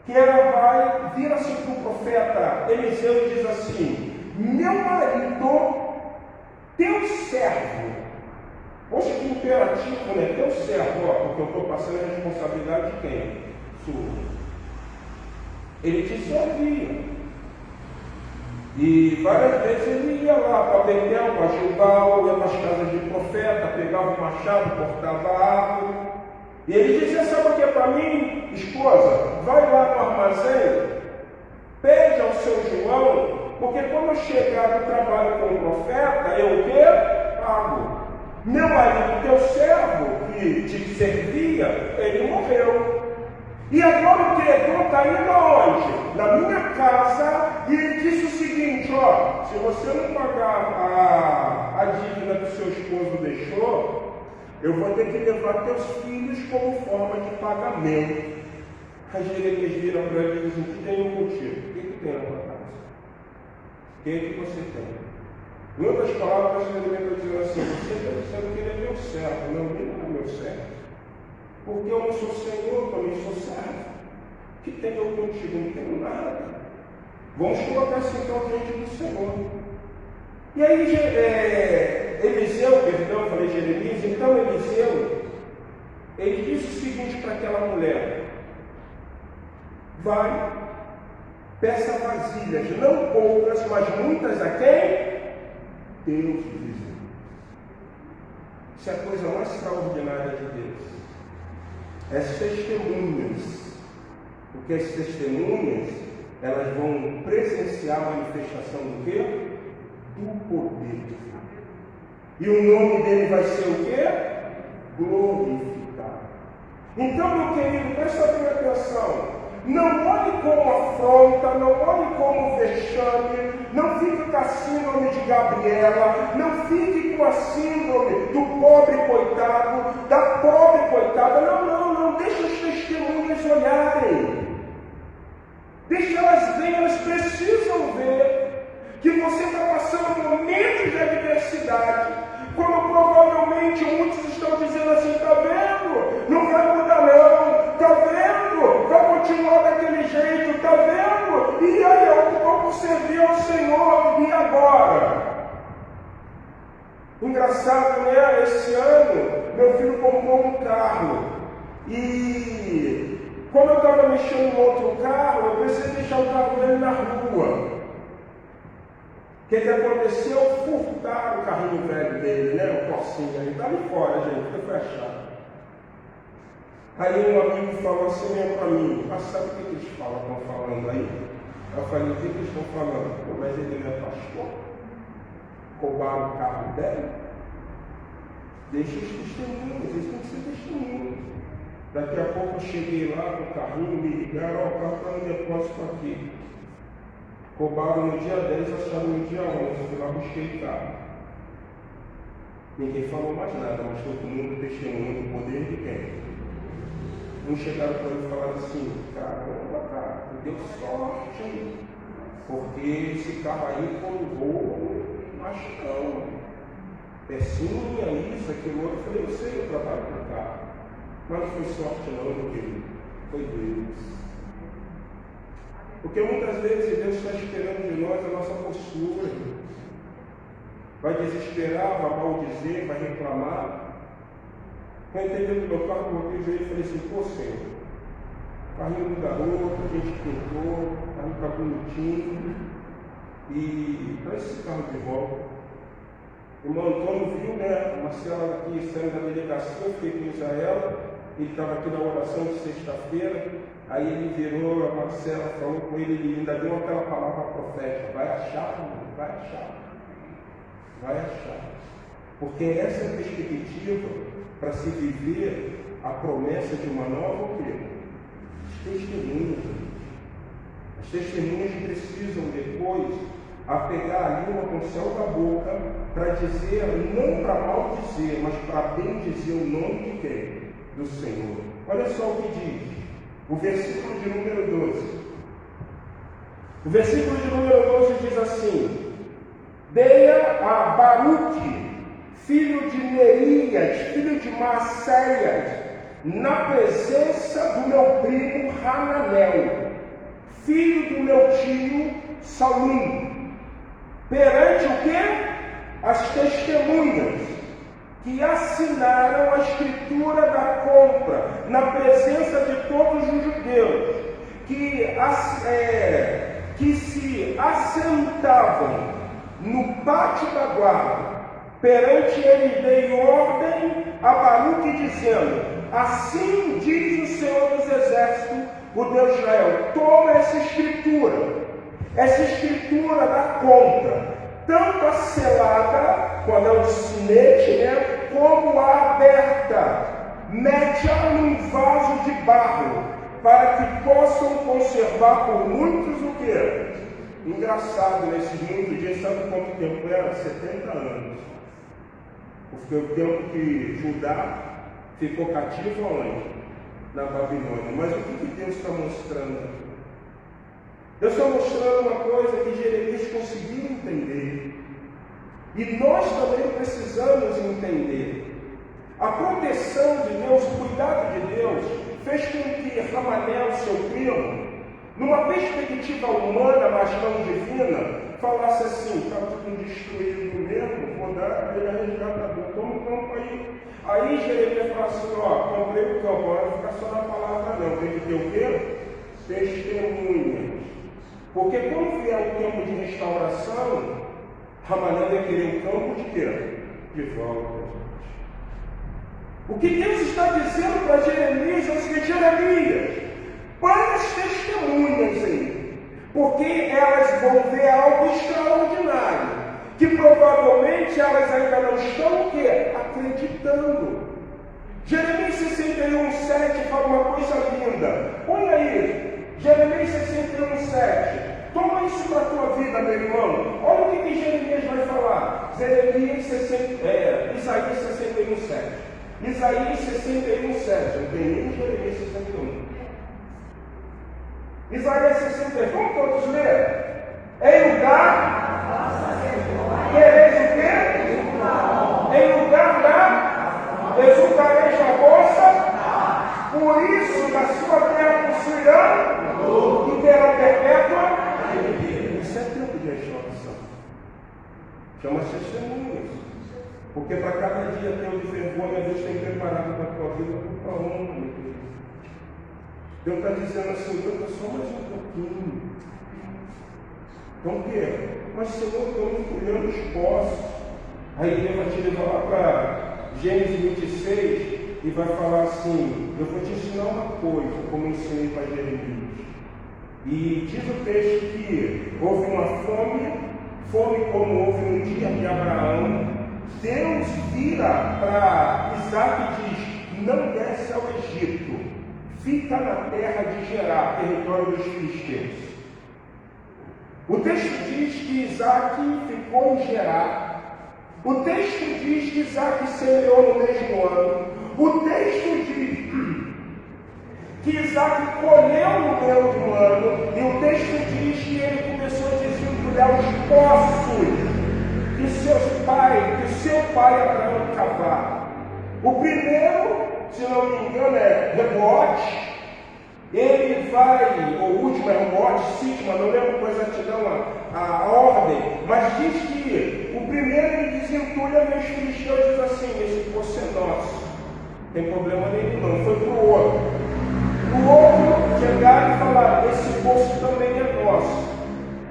que ela vai, vira-se para o profeta Eliseu e diz assim, meu marido, teu servo, poxa que imperativo, né? Teu servo, ó, porque eu estou passando a responsabilidade de quem? Sua. Ele te servia. E várias vezes ele ia lá para Betel, para Gilgal, ia para as casas de profeta, pegava o machado, cortava a árvore. E ele dizia, sabe o que é para mim, esposa? Vai lá no armazém, pede ao seu João, porque quando eu chegar no trabalho com o profeta, eu o quê? Pago. Meu marido, teu servo, que te servia, ele morreu. E agora o credor está indo aonde? Na minha casa, e ele disse o seguinte, ó, se você não pagar a dívida que o seu esposo deixou, eu vou ter que levar teus filhos como forma de pagamento. As Jeremias viram para ele e dizem, o que tem contigo? O que tem na tua casa? O que você tem? Em outras palavras, a Jeremias está dizendo assim, você está dizendo que ele é meu servo, não, ele não é meu servo. Porque eu não sou Senhor, também sou servo. O que tenho eu contigo? Não tenho nada. Vamos colocar isso então diante do Senhor. E aí, Eliseu, perdão, falei Jeremias, então Eliseu, ele disse o seguinte para aquela mulher: vai, peça vasilhas, não poucas, mas muitas a quem? Deus, Eliseu. Isso é a coisa mais extraordinária de Deus. As testemunhas, porque as testemunhas, elas vão presenciar a manifestação do quê? Do poder de Deus. E o nome dele vai ser o quê? Glorificado. Então, meu querido, presta bem atenção. Não olhe como afronta, não olhe como vexame, não fique com a síndrome de Gabriela, não fique com a síndrome do pobre coitado, da pobre coitada. Não, deixa as testemunhas olharem. Deixa elas verem, elas precisam ver que você está passando momentos de adversidade, quando provavelmente muitos estão dizendo assim, está vendo? Não vai mudar não, está vendo? Vai continuar daquele jeito, está vendo? E aí, eu vou servir ao Senhor, e agora? Engraçado, né? Esse ano, meu filho comprou um carro, e quando eu estava mexendo no outro carro, eu pensei em deixar o carro dele na rua. O que aconteceu? Furtaram o carrinho velho dele, né? O Corsinha, ele está ali fora, gente, foi achado. Aí um amigo falou assim mesmo para mim, sabe o que eles estão falando aí? Eu falei, o que eles estão falando? Mas ele não é pastor? Roubaram o carro dele? Deixa os testemunhos, eles têm que ser testemunhos. Daqui a pouco eu cheguei lá com o carrinho, me ligaram, o carro está no depósito aqui. Roubaram no dia 10, acharam no dia 11, fui lá, busquei o carro. Ninguém falou mais nada, mas todo mundo testemunho do poder de quem? Uns chegaram para mim e falaram assim, caramba, cara, deu sorte, porque esse carro aí foi um roubo, acho não. Pecinha, isso, aquilo outro. Eu falei, eu sei, eu trabalho com carro. Mas não foi sorte não, meu querido. Foi Deus. Porque muitas vezes Deus está esperando de nós a nossa postura. Vai desesperar, vai maldizer, vai reclamar. Eu entendi do meu carro, eu falei assim, pô Senhor, carrinho do garoto, a gente pintou, o carrinho está bonitinho, e traz esse carro de volta. O irmão Antônio viu, né, a Marcela aqui saindo da delegacia, eu fiquei com Israel, ele estava aqui na oração de sexta-feira, aí ele virou, a Marcela falou com ele, ele ainda deu aquela palavra profética, vai achar, vai achar, vai achar. Porque essa é a perspectiva para se viver a promessa de uma nova o quê? As testemunhas. As testemunhas precisam depois apegar a língua com o céu da boca para dizer, não para maldizer, mas para bendizer o nome de quem? Do Senhor. Olha só o que diz o versículo de número 12. O versículo de número 12 diz assim: Deia a Baruque, filho de Nerias, filho de Maceias, na presença do meu primo Hananel, filho do meu tio Salum, perante o quê? As testemunhas que assinaram a escritura da compra, na presença de todos os judeus, que se assentavam no pátio da guarda. Perante ele dei ordem a Baruque, dizendo: assim diz o Senhor dos Exércitos, o Deus de Israel, toma essa escritura da compra, tanto a selada, quando é o sinete, né, como a aberta, mete-a num vaso de barro, para que possam conservar por muitos o quê? Engraçado, nesses muitos dias, sabe quanto tempo era? 70 anos. Porque o tempo que Judá ficou cativo aonde? Na Babilônia. Mas o que Deus está mostrando aqui? Deus está mostrando uma coisa que Jeremias conseguiu entender. E nós também precisamos entender. A proteção de Deus, o cuidado de Deus, fez com que Ramanel, seu primo, numa perspectiva humana, mas não divina, falasse assim: está tudo destruído mesmo, vou dar ele a resgatador, toma o campo aí. Aí Jeremias fala assim: ó, comprei o campo, não vai ficar só na palavra não, tem que ter o quê? Testemunhas. Porque quando vier o tempo de restauração, Ramanel ia querer o campo de quê? De volta. O que Deus está dizendo para Jeremias é o seguinte: Jeremias, põe as testemunhas aí, porque elas vão ver algo extraordinário, que provavelmente elas ainda não estão o quê? Acreditando. Jeremias 61:7 fala uma coisa linda. Põe aí, Jeremias 61:7. Toma isso para a tua vida, meu irmão. Olha o que Jeremias vai falar. Isaías 61:7. Isaías 61:7. Não tem nem Jeremias 61. Isaías 61. Vamos todos ler? Em lugar, quereis o quê? Em lugar da, exultareis na vossa, por isso na sua terra possuirão e terão perpétua. Isso é tempo de restauração. Chama testemunhas. Porque para cada dia teu de vergonha, Deus tem preparado para a tua vida para onde? Deus está dizendo assim: eu só mais um pouquinho. Então, Pedro, mas Senhor, estamos colhendo os poços. Aí ele vai te levar lá para Gênesis 26 e vai falar assim: eu vou te ensinar uma coisa, como eu ensinei para Jeremias. E diz o texto que houve uma fome como houve no dia de Abraão. Deus vira para Isaac e diz: não desce ao Egito, fica na terra de Gerar, território dos filisteus. O texto diz que Isaac ficou em Gerar. O texto diz que Isaac semeou no mesmo ano. O texto diz que Isaac colheu no mesmo ano. E o texto diz que ele começou a desentulhar os poços que seu pai Abraão cavava. O primeiro, se não me engano, é Rebote. Ele vai, o último é Rebote, Sitma, não lembro com exatidão a ordem, mas diz que o primeiro ele desentulha, vem os filisteus e diz assim: esse poço é nosso, não tem problema nenhum, não. Foi para o outro. O outro chegar e falar: esse poço também é nosso.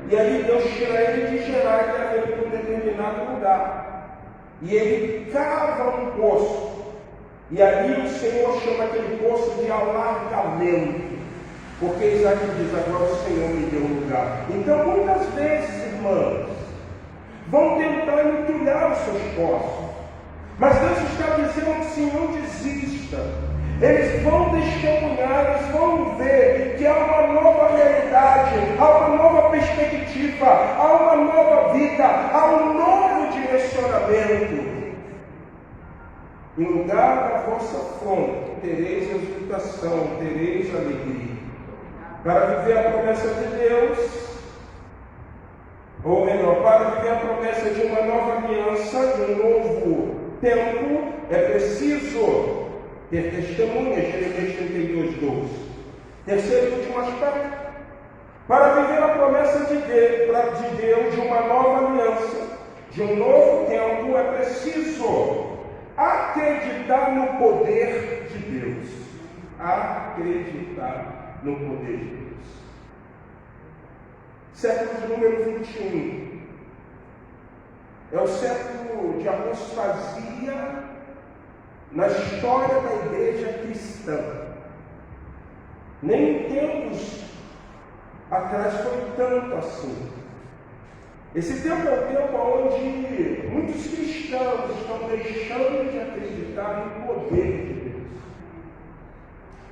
E aí Deus tira ele de Gerar e leva ele para um determinado lugar. E ele cava um poço. E ali o Senhor chama aquele poço de alargamento. Porque Isaac diz: agora o Senhor me deu um lugar. Então muitas vezes, irmãos, vão tentar entulhar os seus poços. Mas Deus está dizendo assim: não desista. Eles vão testemunhar, eles vão ver que há uma nova realidade, há uma nova perspectiva, há uma nova vida, há um novo direcionamento. Em lugar da vossa fonte, tereis exultação, tereis alegria. Para viver a promessa de Deus, ou melhor, para viver a promessa de uma nova aliança, de um novo tempo, é preciso ter testemunhas. Jeremias 32:12. Terceiro e último aspecto: para viver a promessa de Deus, de uma nova aliança, de um novo tempo, é preciso acreditar no poder de Deus. Acreditar no poder de Deus. Século de número 21 é o século de apostasia na história da igreja cristã. Nem tempos atrás foi tanto assim. Esse tempo é o tempo onde muitos cristãos estão deixando de acreditar no poder de Deus.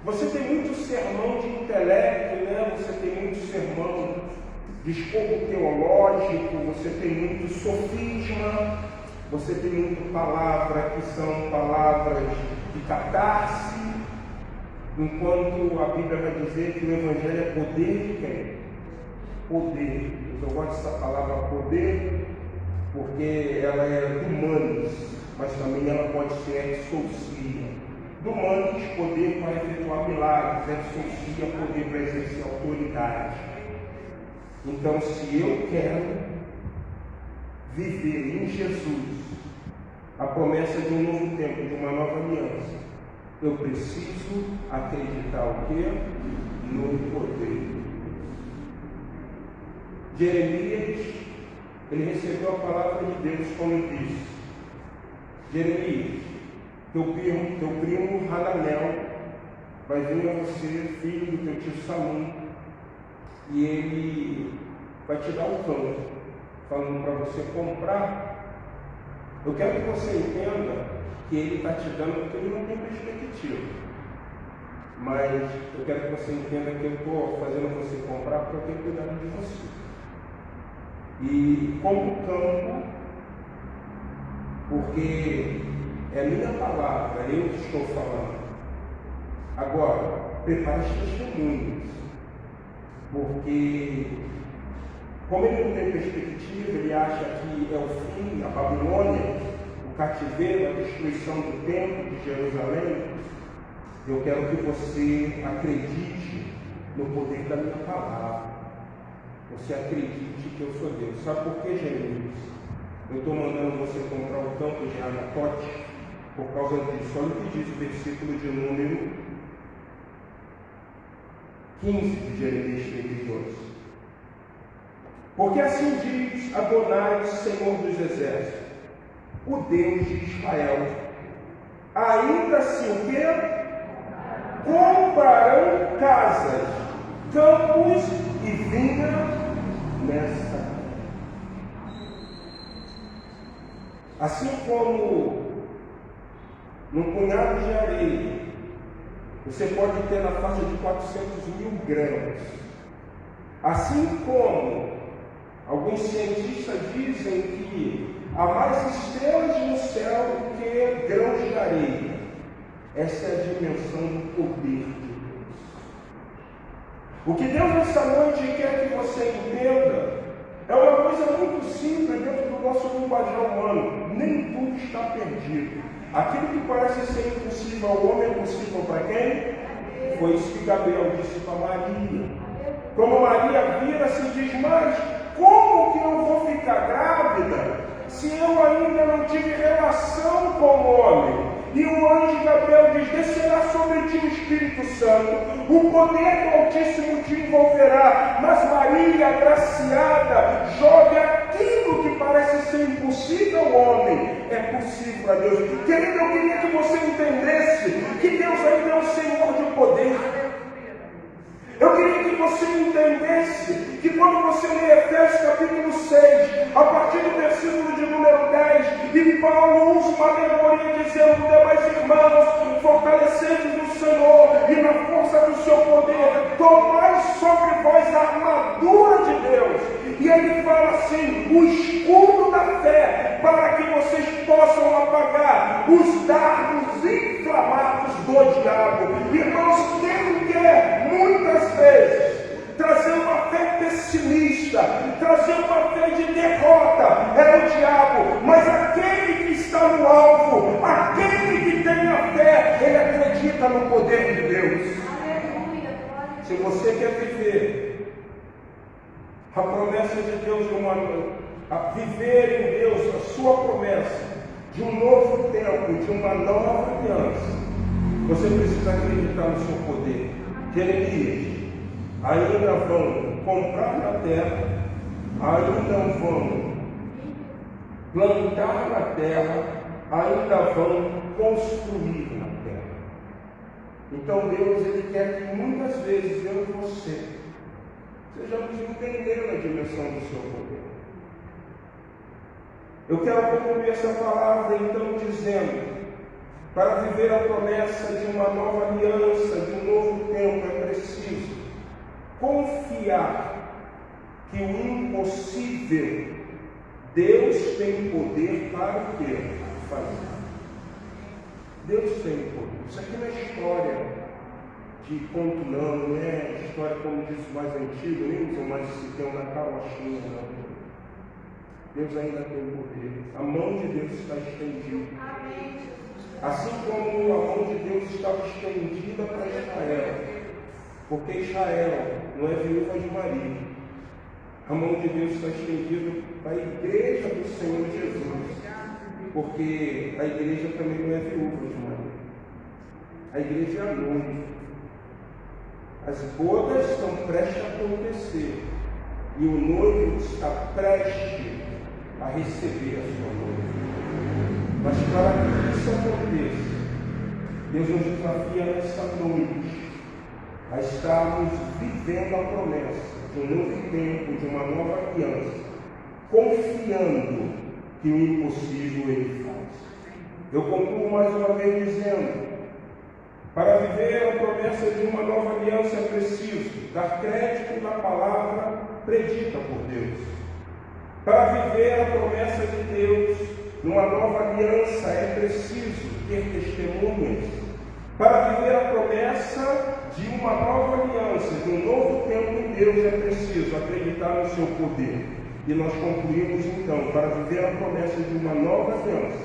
Você tem muito sermão de intelecto, né? Você tem muito sermão de escopo teológico, você tem muito sofisma, você tem muita palavra que são palavras de catarse, enquanto a Bíblia vai dizer que o Evangelho é poder de quem? Poder. Eu gosto dessa palavra poder, porque ela é humanos, mas também ela pode ser exousia. Humanos, poder para efetuar milagres, exousia, poder para exercer autoridade. Então, se eu quero viver em Jesus a promessa de um novo tempo, de uma nova aliança, eu preciso acreditar o quê? No poder. Jeremias, ele recebeu a palavra de Deus como disse: Jeremias, teu primo Hananel vai vir a você, filho do teu tio Salum, e ele vai te dar um campo, falando para você comprar. Eu quero que você entenda que ele está te dando porque ele não tem perspectiva. Mas eu quero que você entenda que eu estou fazendo você comprar porque eu tenho cuidado de você. E como campo, porque é minha palavra, eu que estou falando. Agora, prepare as testemunhas, porque como ele não tem perspectiva, ele acha que é o fim, a Babilônia, o cativeiro, a destruição do templo de Jerusalém. Eu quero que você acredite no poder da minha palavra. Você acredite que eu sou Deus. Sabe por que, Jeremias? Eu estou mandando você comprar o campo de Anatote por causa disso. Olha o que diz o versículo de número 15 de Jeremias 32. Porque assim diz Adonai, Senhor dos Exércitos, o Deus de Israel, ainda se o quê? Comprarão casas, campos e vinha nessa. Assim como num punhado de areia, você pode ter na faixa de 400.000 grãos. Assim como alguns cientistas dizem que há mais estrelas no céu do que grãos de areia. Essa é a dimensão do poder de Deus. O que Deus nessa noite quer que você entenda é uma coisa muito simples dentro do nosso linguajar humano. Nem tudo está perdido. Aquilo que parece ser impossível ao homem é possível para quem? Foi isso que Gabriel disse para Maria. Como Maria vira-se e diz, mas como que eu vou ficar grávida se eu ainda não tive relação com o homem? E o anjo Gabriel diz, descerá sobre ti o Espírito Santo, o poder do Altíssimo te envolverá, mas Maria, agraciada, jogue aquilo que parece ser impossível ao homem, é possível a Deus. Querido, eu queria que você entendesse que Deus ainda é um Senhor de poder. Eu queria que você entendesse que quando você lê Efésios capítulo 6, a partir do versículo de número 10, e Paulo usa uma alegoria dizendo, demais irmãos, fortalecendo no Senhor e na força do seu poder, tomai sobre vós a armadura de Deus. E ele fala assim, o escudo da fé, para que vocês possam apagar os dardos inflamados do diabo. Irmãos, quem quer muitas vezes trazer uma fé pessimista, trazer uma fé de derrota, é o diabo. Mas aquele que está no alvo, aquele que tem a fé, ele acredita no poder de Deus. Se você quer viver a promessa de Deus, viver em Deus a sua promessa de um novo tempo, de uma nova aliança, você precisa acreditar no seu poder. Jeremias, ainda vão comprar na terra, ainda vão plantar na terra, ainda vão construir na terra. Então Deus, Ele quer que muitas vezes eu e você sejamos entendendo a dimensão do seu poder. Eu quero concluir essa palavra então dizendo, para viver a promessa de uma nova aliança, de um novo tempo, é preciso confiar que o impossível, Deus tem poder para o quê? Fazer. Deus tem poder. Isso aqui não é história de conto não é história como diz o mais antigo, nem usam mais esse termo na carochinha, não. Deus ainda tem poder. A mão de Deus está estendida. Assim como a mão de Deus estava estendida para Israel, porque Israel não é viúva de Maria. A mão de Deus está estendida para a igreja do Senhor Jesus, porque a igreja também não é viúva de Maria. A igreja é a noiva. As bodas estão prestes a acontecer e o noivo está prestes a receber a sua noiva. Mas para que isso aconteça, Deus nos desafia nessa noite a estarmos vivendo a promessa de um novo tempo, de uma nova aliança, confiando que o impossível Ele faz. Eu concluo mais uma vez dizendo, para viver a promessa de uma nova aliança é preciso dar crédito na palavra predita por Deus. Para viver a promessa de Deus numa nova aliança é preciso ter testemunhas. Para viver a promessa de uma nova aliança, de um novo tempo em Deus, é preciso acreditar no seu poder. E nós concluímos então, para viver a promessa de uma nova aliança,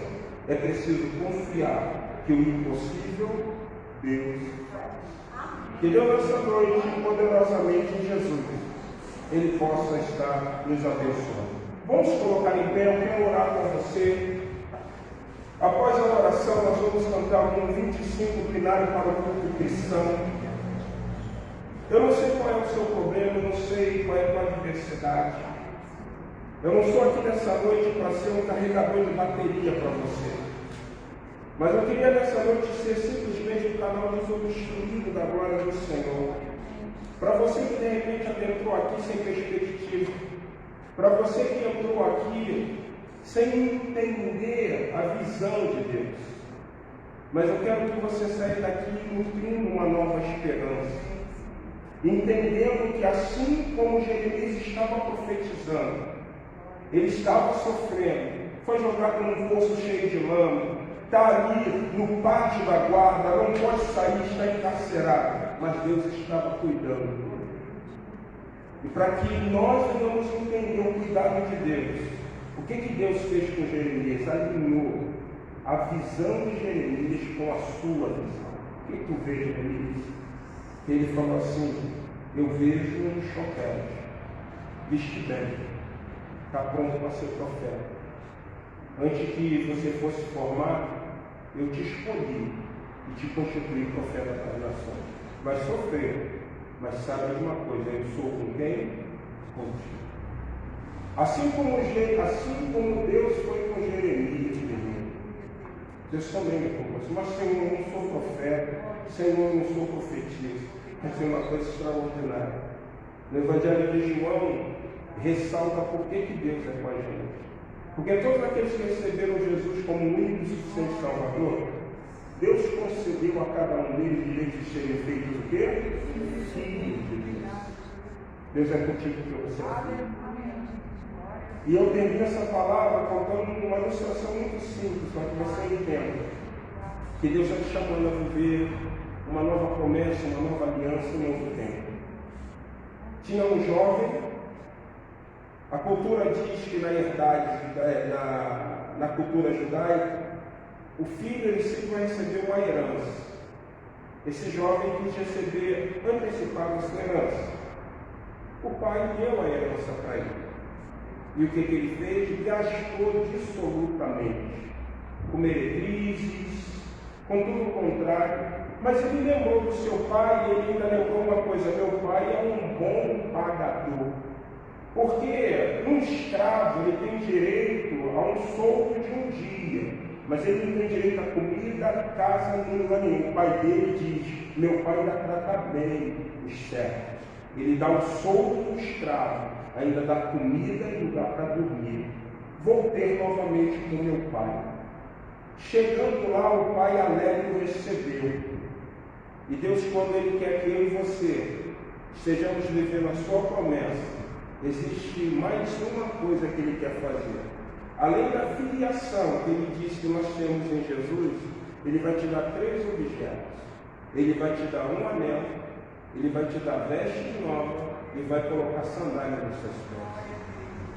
é preciso confiar que o impossível Deus faz. Que Deus nessa noite, poderosamente em Jesus, Ele possa estar nos abençoando. Vamos colocar em pé, eu quero orar com você. Após a oração, nós vamos cantar o hino 25 binário para o culto cristão. Eu não sei qual é o seu problema, eu não sei qual é a tua adversidade. Eu não estou aqui nessa noite para ser um carregador de bateria para você. Mas eu queria nessa noite ser simplesmente um canal desobstruído da glória do Senhor. Para você que de repente adentrou aqui sem perspectiva. Para você que entrou aqui sem entender a visão de Deus. Mas eu quero que você saia daqui nutrindo uma nova esperança. Entendendo que assim como Jeremias estava profetizando, ele estava sofrendo, foi jogado num poço cheio de lama, está ali no pátio da guarda, não pode sair, está encarcerado, mas Deus estava cuidando dele. E para que nós venhamos entender o cuidado de Deus, o que Deus fez com Jeremias? Alinhou a visão de Jeremias com a sua visão. O que tu vê, Jeremias? Ele falou assim: eu vejo um chofete, viste bem, está pronto para ser profeta. Antes que você fosse formado, eu te escolhi e te constituí profeta das nações. Vai sofrer, mas sabe de uma coisa, eu sou com quem? Contigo. Assim como Deus foi com Jeremias, Deus também me conhece. Mas Senhor, eu não sou profeta, Senhor, eu não sou profetisa. Mas tem uma coisa extraordinária. No Evangelho de João, ressalta por que Deus é com a gente. Porque todos aqueles que receberam Jesus como único e suficiente Salvador, Deus concedeu a cada um deles o direito de serem feitos o quê? Filhos de Deus. Deus é contigo que você é filho. E eu termino essa palavra contando uma ilustração muito simples, para que você entenda que Deus está te chamando a viver uma nova promessa, uma nova aliança, um novo tempo. Tinha um jovem, a cultura diz que na herdade, na cultura judaica, o filho ele sempre vai receber uma herança. Esse jovem quis receber antecipado essa herança. O pai deu a herança para ele. E o que ele fez? Gastou dissolutamente, com meretrizes, com tudo o contrário. Mas ele lembrou do seu pai e ele ainda lembrou uma coisa: meu pai é um bom pagador. Porque um escravo ele tem direito a um soldo de um dia, mas ele não tem direito a comida, casa, nem lugar nenhum. O pai dele diz: meu pai ainda trata bem os servos. Ele dá o soldo do escravo, ainda dá comida e lugar para dormir. Voltei novamente com meu pai. Chegando lá, o pai alegre o recebeu. E Deus, quando Ele quer que eu e você estejamos vivendo a sua promessa, existe mais uma coisa que Ele quer fazer. Além da filiação que Ele disse que nós temos em Jesus, Ele vai te dar 3 objetos. Ele vai te dar um anel, Ele vai te dar veste nova e vai colocar sandália nos seus pés.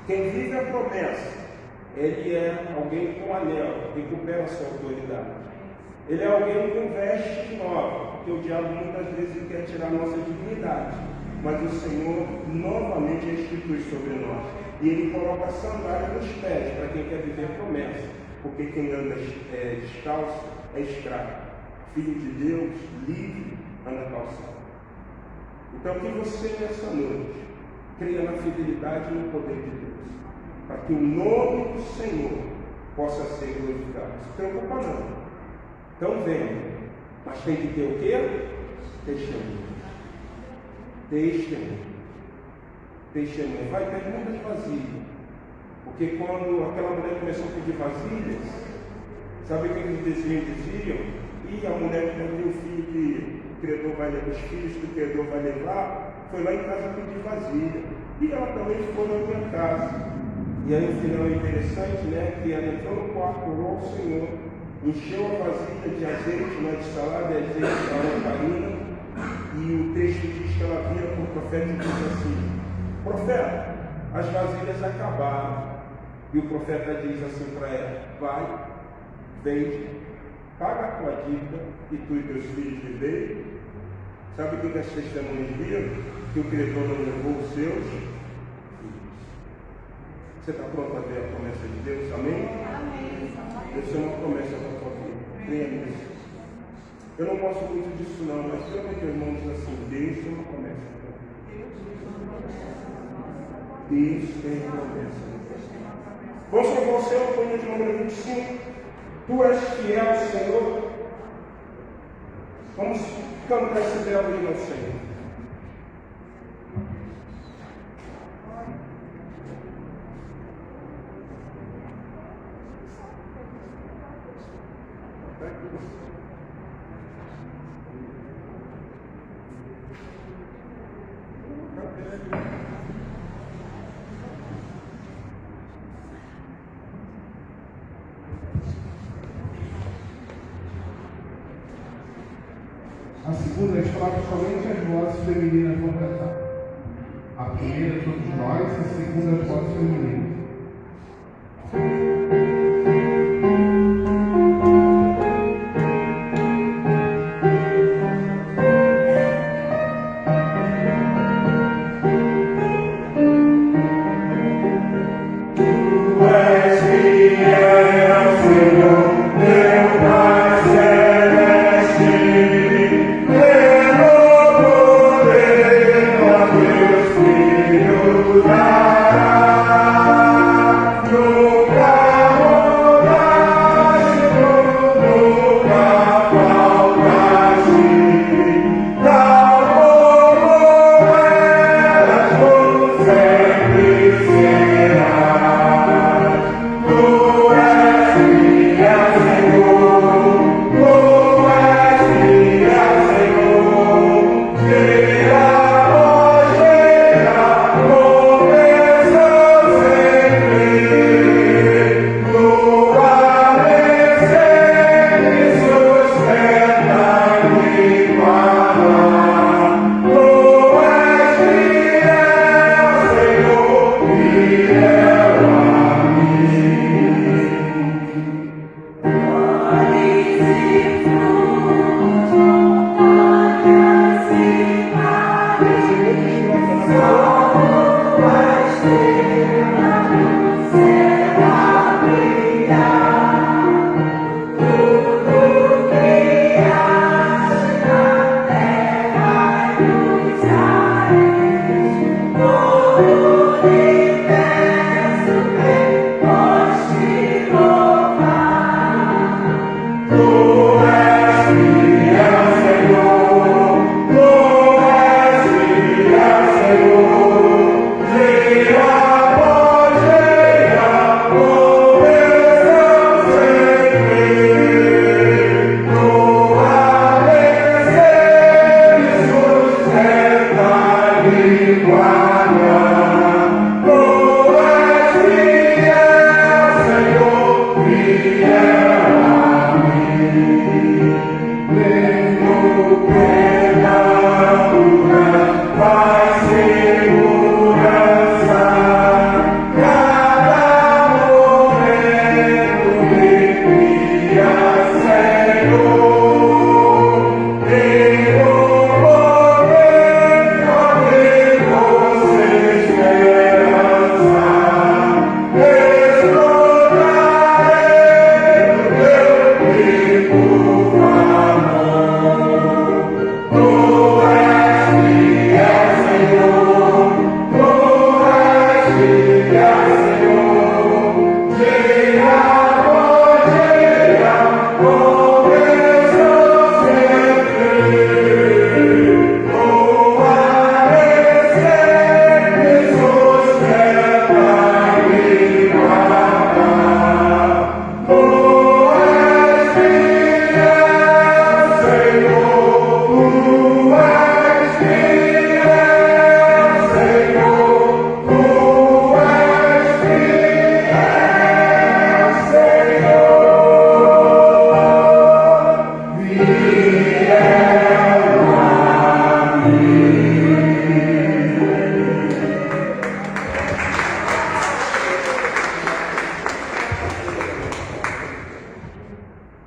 Quem vive a promessa, ele é alguém com anel, recupera a sua autoridade. Ele é alguém com veste nova, porque o diabo muitas vezes quer tirar a nossa dignidade, mas o Senhor novamente institui sobre nós. E Ele coloca sandália nos pés para quem quer viver promessa, porque quem anda descalço é escravo. Filho de Deus, livre, anda calçado. Então que você nessa noite creia na fidelidade e no poder de Deus, para que o nome do Senhor possa ser glorificado. Não se preocupa não. Então venha, mas tem que ter o quê? Testemunho. Testemunho. Vai ter muitas vasilhas. Porque quando aquela mulher começou a pedir vasilhas, sabe o que eles diziam? E a mulher que tem um filho que o credor vai levar, os filhos que o credor vai levar, foi lá em casa pedir vasilha. E ela também foi na minha casa. E aí o final é interessante, né? Que ela entrou no quarto, orou ao Senhor, encheu a vasilha de azeite, não é de salada, de azeite da lamparina. E o texto diz que ela vira para o profeta e diz assim: profeta, as vasilhas acabaram. E o profeta diz assim para ela: vai, vende, paga a tua dívida e tu e teus filhos vivei. Sabe o que as testemunhas viram? Que o credor não levou os seus filhos. Você está pronto a ver a promessa de Deus? Amém? Amém. Deus é uma promessa para a tua vida. Creia nisso. Eu não gosto muito disso não, mas eu meu irmão diz assim: Deus tem uma promessa para a tua vida. Deus tem promessa. Vamos louvar o Senhor com o hino de número 25. Tu és fiel, Senhor. Vamos cantar esse belo hino ao Senhor. A segunda, a gente coloca somente as vozes femininas vão cantar. A primeira, todos nós, a segunda, as vozes femininas.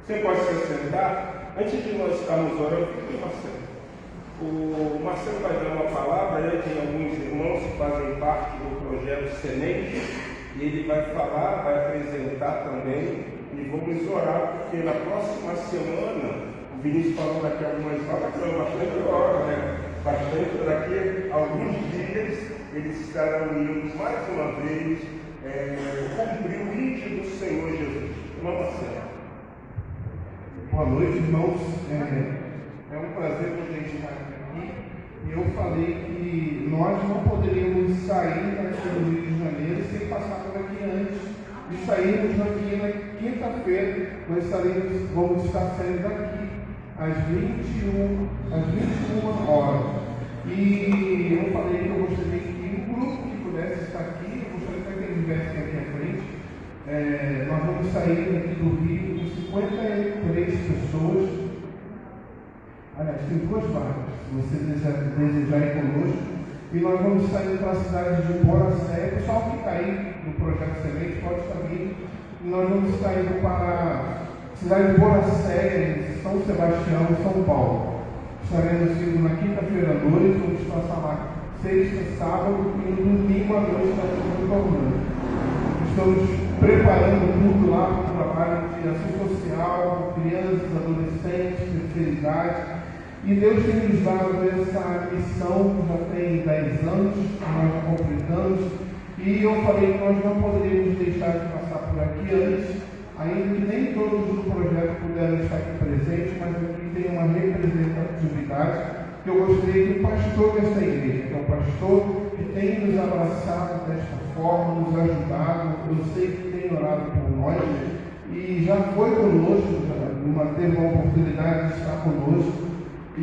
Você pode se sentar. Antes de nós estarmos orando, fique Marcelo. O Marcelo vai dar uma palavra, ele tem alguns irmãos que fazem parte do projeto Semente, e ele vai falar, vai apresentar também, e vamos orar, porque na próxima semana, o Vinícius falou daqui a algumas horas, que é bastante hora, né? Bastante, daqui a alguns dias, eles estarão indo mais uma vez cumprir o índio do Senhor Jesus. Irmão Marcelo. Boa noite, irmãos. É um prazer poder estar aqui. E eu falei que nós não poderíamos sair daqui do Rio de Janeiro sem passar por aqui antes de sairmos daqui na quinta-feira. Nós vamos estar saindo daqui às 21 horas. E eu falei que eu gostaria que o grupo que pudesse estar aqui, eu gostaria que eles viessem aqui à frente. Nós vamos sair daqui do Rio com 53 pessoas. Aliás, tem 2 vagas, se você desejar ir conosco. E nós vamos sair para a cidade de Boracé. O pessoal que está aí no Projeto Semente pode estar vindo. E nós vamos estar indo para a cidade de Boracé, em São Sebastião, São Paulo. Estaremos indo na quinta-feira à noite, vamos passar lá sexta, sábado e no domingo à noite estaremos retornando. Estamos preparando tudo lá para o trabalho de ação social, crianças, adolescentes, terceira idade. E Deus tem nos dado essa missão, já tem 10 anos, nós já completamos. E eu falei que nós não poderíamos deixar de passar por aqui antes, ainda que nem todos do projeto puderam estar aqui presentes, mas aqui tem uma representatividade que eu gostaria que o pastor desta igreja, que é o pastor que tem nos abraçado desta forma, nos ajudado, eu sei que tem orado por nós e já foi conosco, teve uma oportunidade de estar conosco e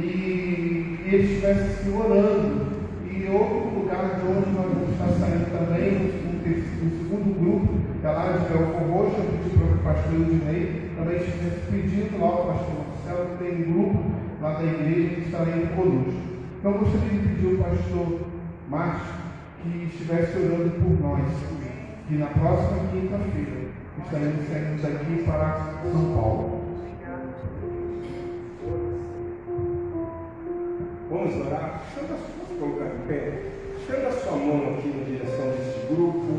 ele estivesse se orando. E outro lugar de onde nós vamos estar saindo também, um segundo grupo, que é lá de Belfor Roxo, eu pedi para o pastor Udinei, também estivesse pedindo lá ao pastor Marcelo, que tem um grupo lá da igreja que estará indo conosco. Então eu gostaria de pedir ao pastor Márcio que estivesse orando por nós, que na próxima quinta-feira estaremos saindo daqui para São Paulo. Vamos orar? Vamos colocar de pé. Estenda a sua mão aqui na direção desse grupo.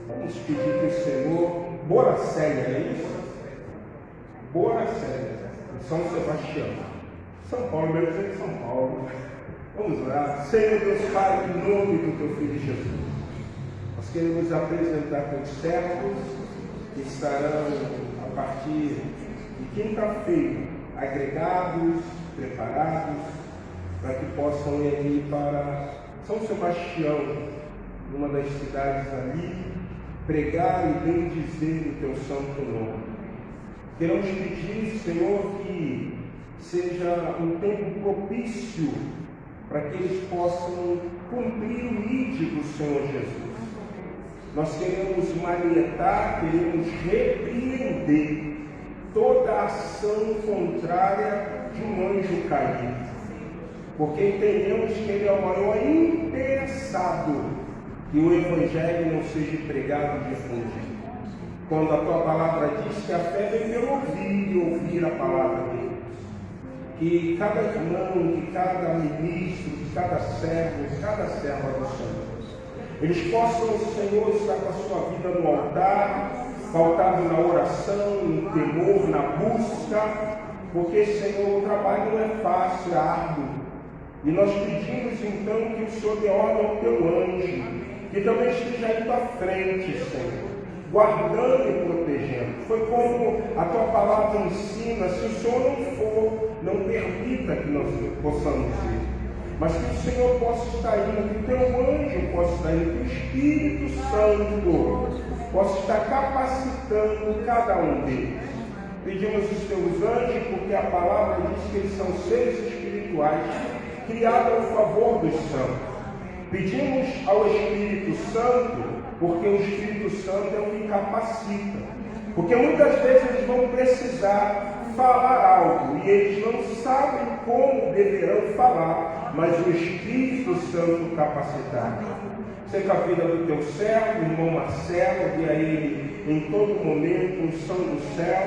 Vamos pedir que o Senhor, Boracéia, é isso? Boracéia, São Sebastião. São Paulo, meu Deus, São Paulo. Vamos orar. Senhor Deus Pai, em nome do teu Filho Jesus, nós queremos apresentar teus servos que estarão a partir de quinta-feira agregados, preparados, para que possam ir para São Sebastião, numa das cidades ali, pregar e bendizer o teu santo nome. Queremos pedir, Senhor, que seja um tempo propício para que eles possam cumprir o ide do Senhor Jesus. Nós queremos manietar, queremos repreender toda a ação contrária de um anjo caído, porque entendemos que ele é o maior interessado que o Evangelho não seja pregado e difundido. Quando a tua palavra diz que a fé vem pelo ouvir e ouvir a palavra de Deus, que cada irmão, que cada ministro, que cada servo, cada serva do Senhor, eles possam, Senhor, estar com a sua vida no altar, pautado na oração, no temor, na busca, porque, Senhor, o trabalho não é fácil, é árduo. E nós pedimos, então, que o Senhor dê ordem ao teu anjo, que também esteja indo à frente, Senhor, guardando e protegendo. Foi como a tua palavra ensina: se o Senhor não for, não permita que nós possamos ir. Mas que o Senhor possa estar indo, que o teu anjo possa estar indo, que o Espírito Santo possa estar capacitando cada um deles. Pedimos os teus anjos, porque a palavra diz que eles são seres espirituais, criados ao favor dos santos. Pedimos ao Espírito Santo, porque o Espírito Santo é o que capacita. Porque muitas vezes eles vão precisar falar algo e eles não sabem como deverão falar, mas o Espírito Santo capacitar. Seja a vida do teu servo, irmão Marcelo, dê a ele em todo momento unção do céu,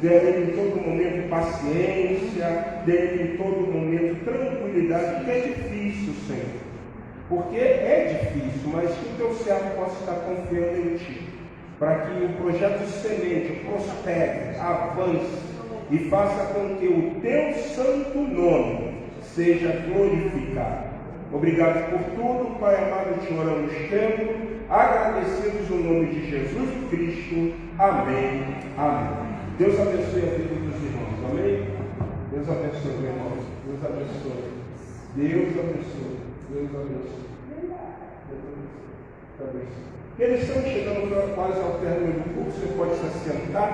dê a ele em todo momento paciência, dê a ele em todo momento tranquilidade, porque é difícil, Senhor. Porque é difícil, mas que o teu servo possa estar confiando em ti, para que o projeto Semente prospere, avance e faça com que o teu santo nome seja glorificado. Obrigado por tudo, Pai amado, te oramos tendo, agradecidos no nome de Jesus Cristo. Amém. Amém. Deus abençoe a vida dos irmãos. Amém? Deus abençoe, meu irmão. Deus abençoe. Deus abençoe. Deus abençoe. Deus abençoe. Eles estão chegando quase ao término do curso. Você pode se assentar.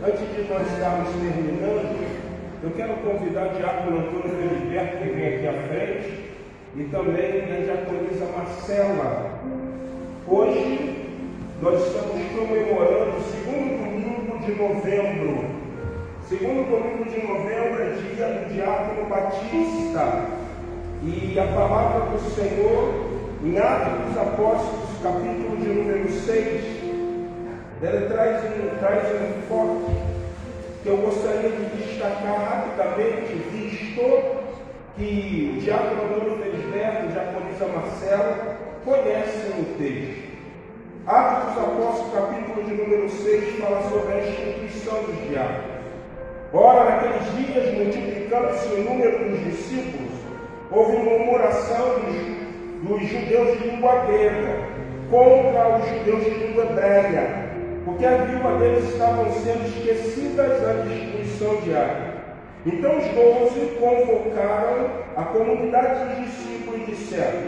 Antes de nós estarmos terminando, eu quero convidar o diácono Antônio Feliberto, que vem aqui à frente, e também a diaconisa Marcela. Hoje nós estamos comemorando o segundo domingo de novembro. Segundo domingo de novembro é dia do Diácono Batista. E a palavra do Senhor, em Atos dos Apóstolos, capítulo de número 6, ela traz um enfoque que eu gostaria de destacar rapidamente, visto que o diácono Antônio Felisberto e a diaconisa Marcela conhecem o texto. Atos dos Apóstolos, capítulo de número 6, fala sobre a instituição dos diáconos. Ora, naqueles dias, multiplicando-se o número dos discípulos, houve murmuração dos judeus de língua grega contra os judeus de língua hebreia, porque a viúva deles estavam sendo esquecidas da instituição diária. Então os 12 convocaram a comunidade dos discípulos e disseram: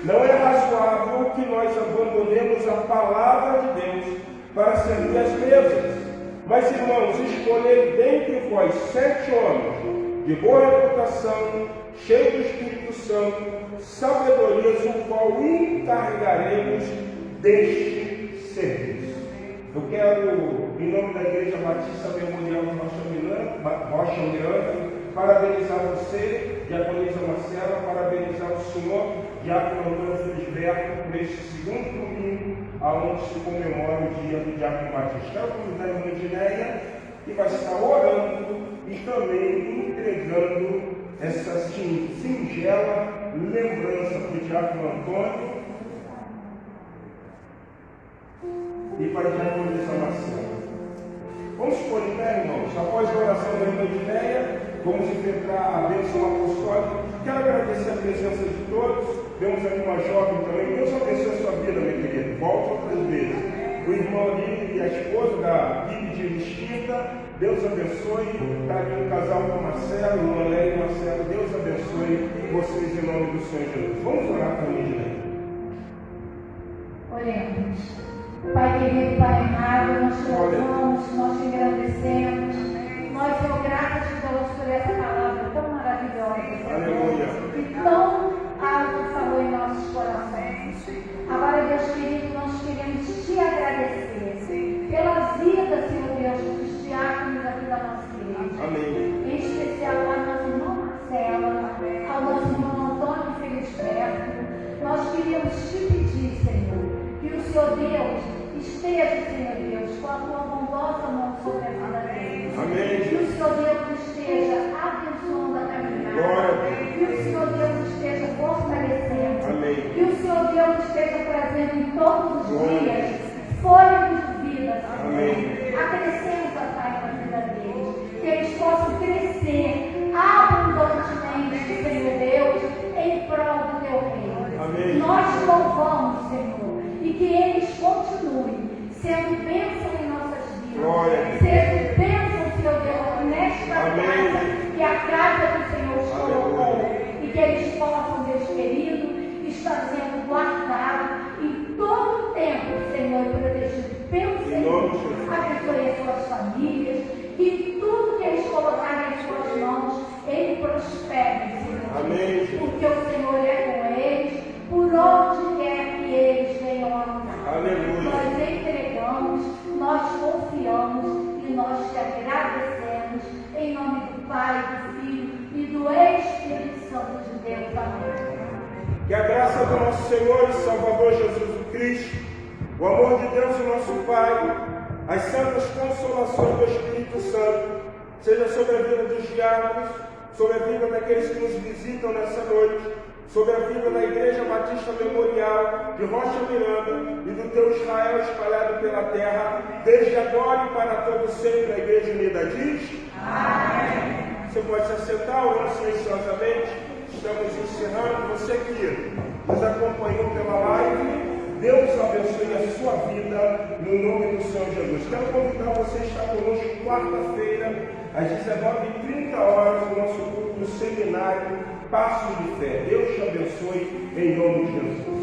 não é razoável que nós abandonemos a palavra de Deus para servir as mesas. Mas, irmãos, escolhei dentre vós 7 homens de boa reputação, cheios do Espírito Santo, sabedorias, o qual encarregaremos deste serviço. Eu quero, em nome da Igreja Batista Memorial Rocha Miranda, parabenizar você, diaconisa Marcela, parabenizar o senhor, diácono Antônio Felisberto, por este segundo domingo, aonde se comemora o dia do diácono Batista. Quero convidar a irmã Dineia, que vai estar orando e também entregando essa singela lembrança para o diácono Antônio e para a diaconisa Marcela. Vamos pôr em pé, irmãos. Após a oração da irmã Dineia, vamos enfrentar a bênção apostólica. Quero agradecer a presença de todos. Temos aqui uma jovem também. Deus abençoe a sua vida, minha querida. Volte outras vezes. O irmão ali e a esposa da Bibi de Mesquita, Deus abençoe. Está aqui um casal com Marcelo, irmã Lélia e Marcelo. Deus abençoe vocês em nome do Senhor Jesus. Vamos orar para mim, Dineia. Oremos. Pai querido, Pai amado, nós te louvamos, nós te agradecemos. Nós somos gratos por essa palavra tão maravilhosa. Aleluia. Que tão alto falou em nossos corações. Agora, Deus querido, nós queremos te agradecer pela vida, Senhor Deus, dos diáconos aqui da nossa igreja. Amém. Em especial ao nosso irmão Marcela, ao nosso irmão Antônio Felisberto. Nós queríamos te pedir, Senhor, que o Senhor Deus esteja, Senhor Deus, com a tua bondosa mão sobre a vida deles. Amém. Que o Senhor Deus esteja abençoando a caminhada. Que o Senhor Deus esteja fortalecendo. Amém. Que o Senhor Deus esteja trazendo em todos os dias fôlegos de vida, Senhor. Acrescenta, Pai, na vida deles. Que eles possam crescer abundantemente, Senhor Deus, em prol do teu reino. Amém. Nós te louvamos, Senhor. E que eles continuem sendo bênção em nossas vidas. Glória. Sendo bênção, Senhor Deus, nesta casa que a casa do Senhor te colocou. E que eles possam, Deus querido, estar sendo guardados em todo o tempo, Senhor, e protegido pelo Senhor. Abençoe as suas famílias. E tudo que eles colocarem em suas mãos, ele prospere, Senhor. Amém. Porque o Senhor é com eles. Por onde quer que eles venham a andar. Aleluia. Nós entregamos, nós confiamos e nós te agradecemos em nome do Pai, do Filho e do Espírito Santo de Deus. Amém. Que a graça do nosso Senhor e Salvador Jesus Cristo, o amor de Deus, o nosso Pai, as santas consolações do Espírito Santo, seja sobre a vida dos diáconos, sobre a vida daqueles que nos visitam nessa noite, sobre a vida da Igreja Batista Memorial de Rocha Miranda e do teu Israel espalhado pela terra, desde agora e para todo sempre. A Igreja Unida diz: amém. Você pode se assentar, orando silenciosamente. Estamos encerrando. Você que nos acompanhou pela live, Deus abençoe a sua vida no nome do Senhor Jesus. Quero convidar você a estar conosco quarta-feira, às 19h30, no nosso culto no seminário Passos de Fé. Deus te abençoe em nome de Jesus.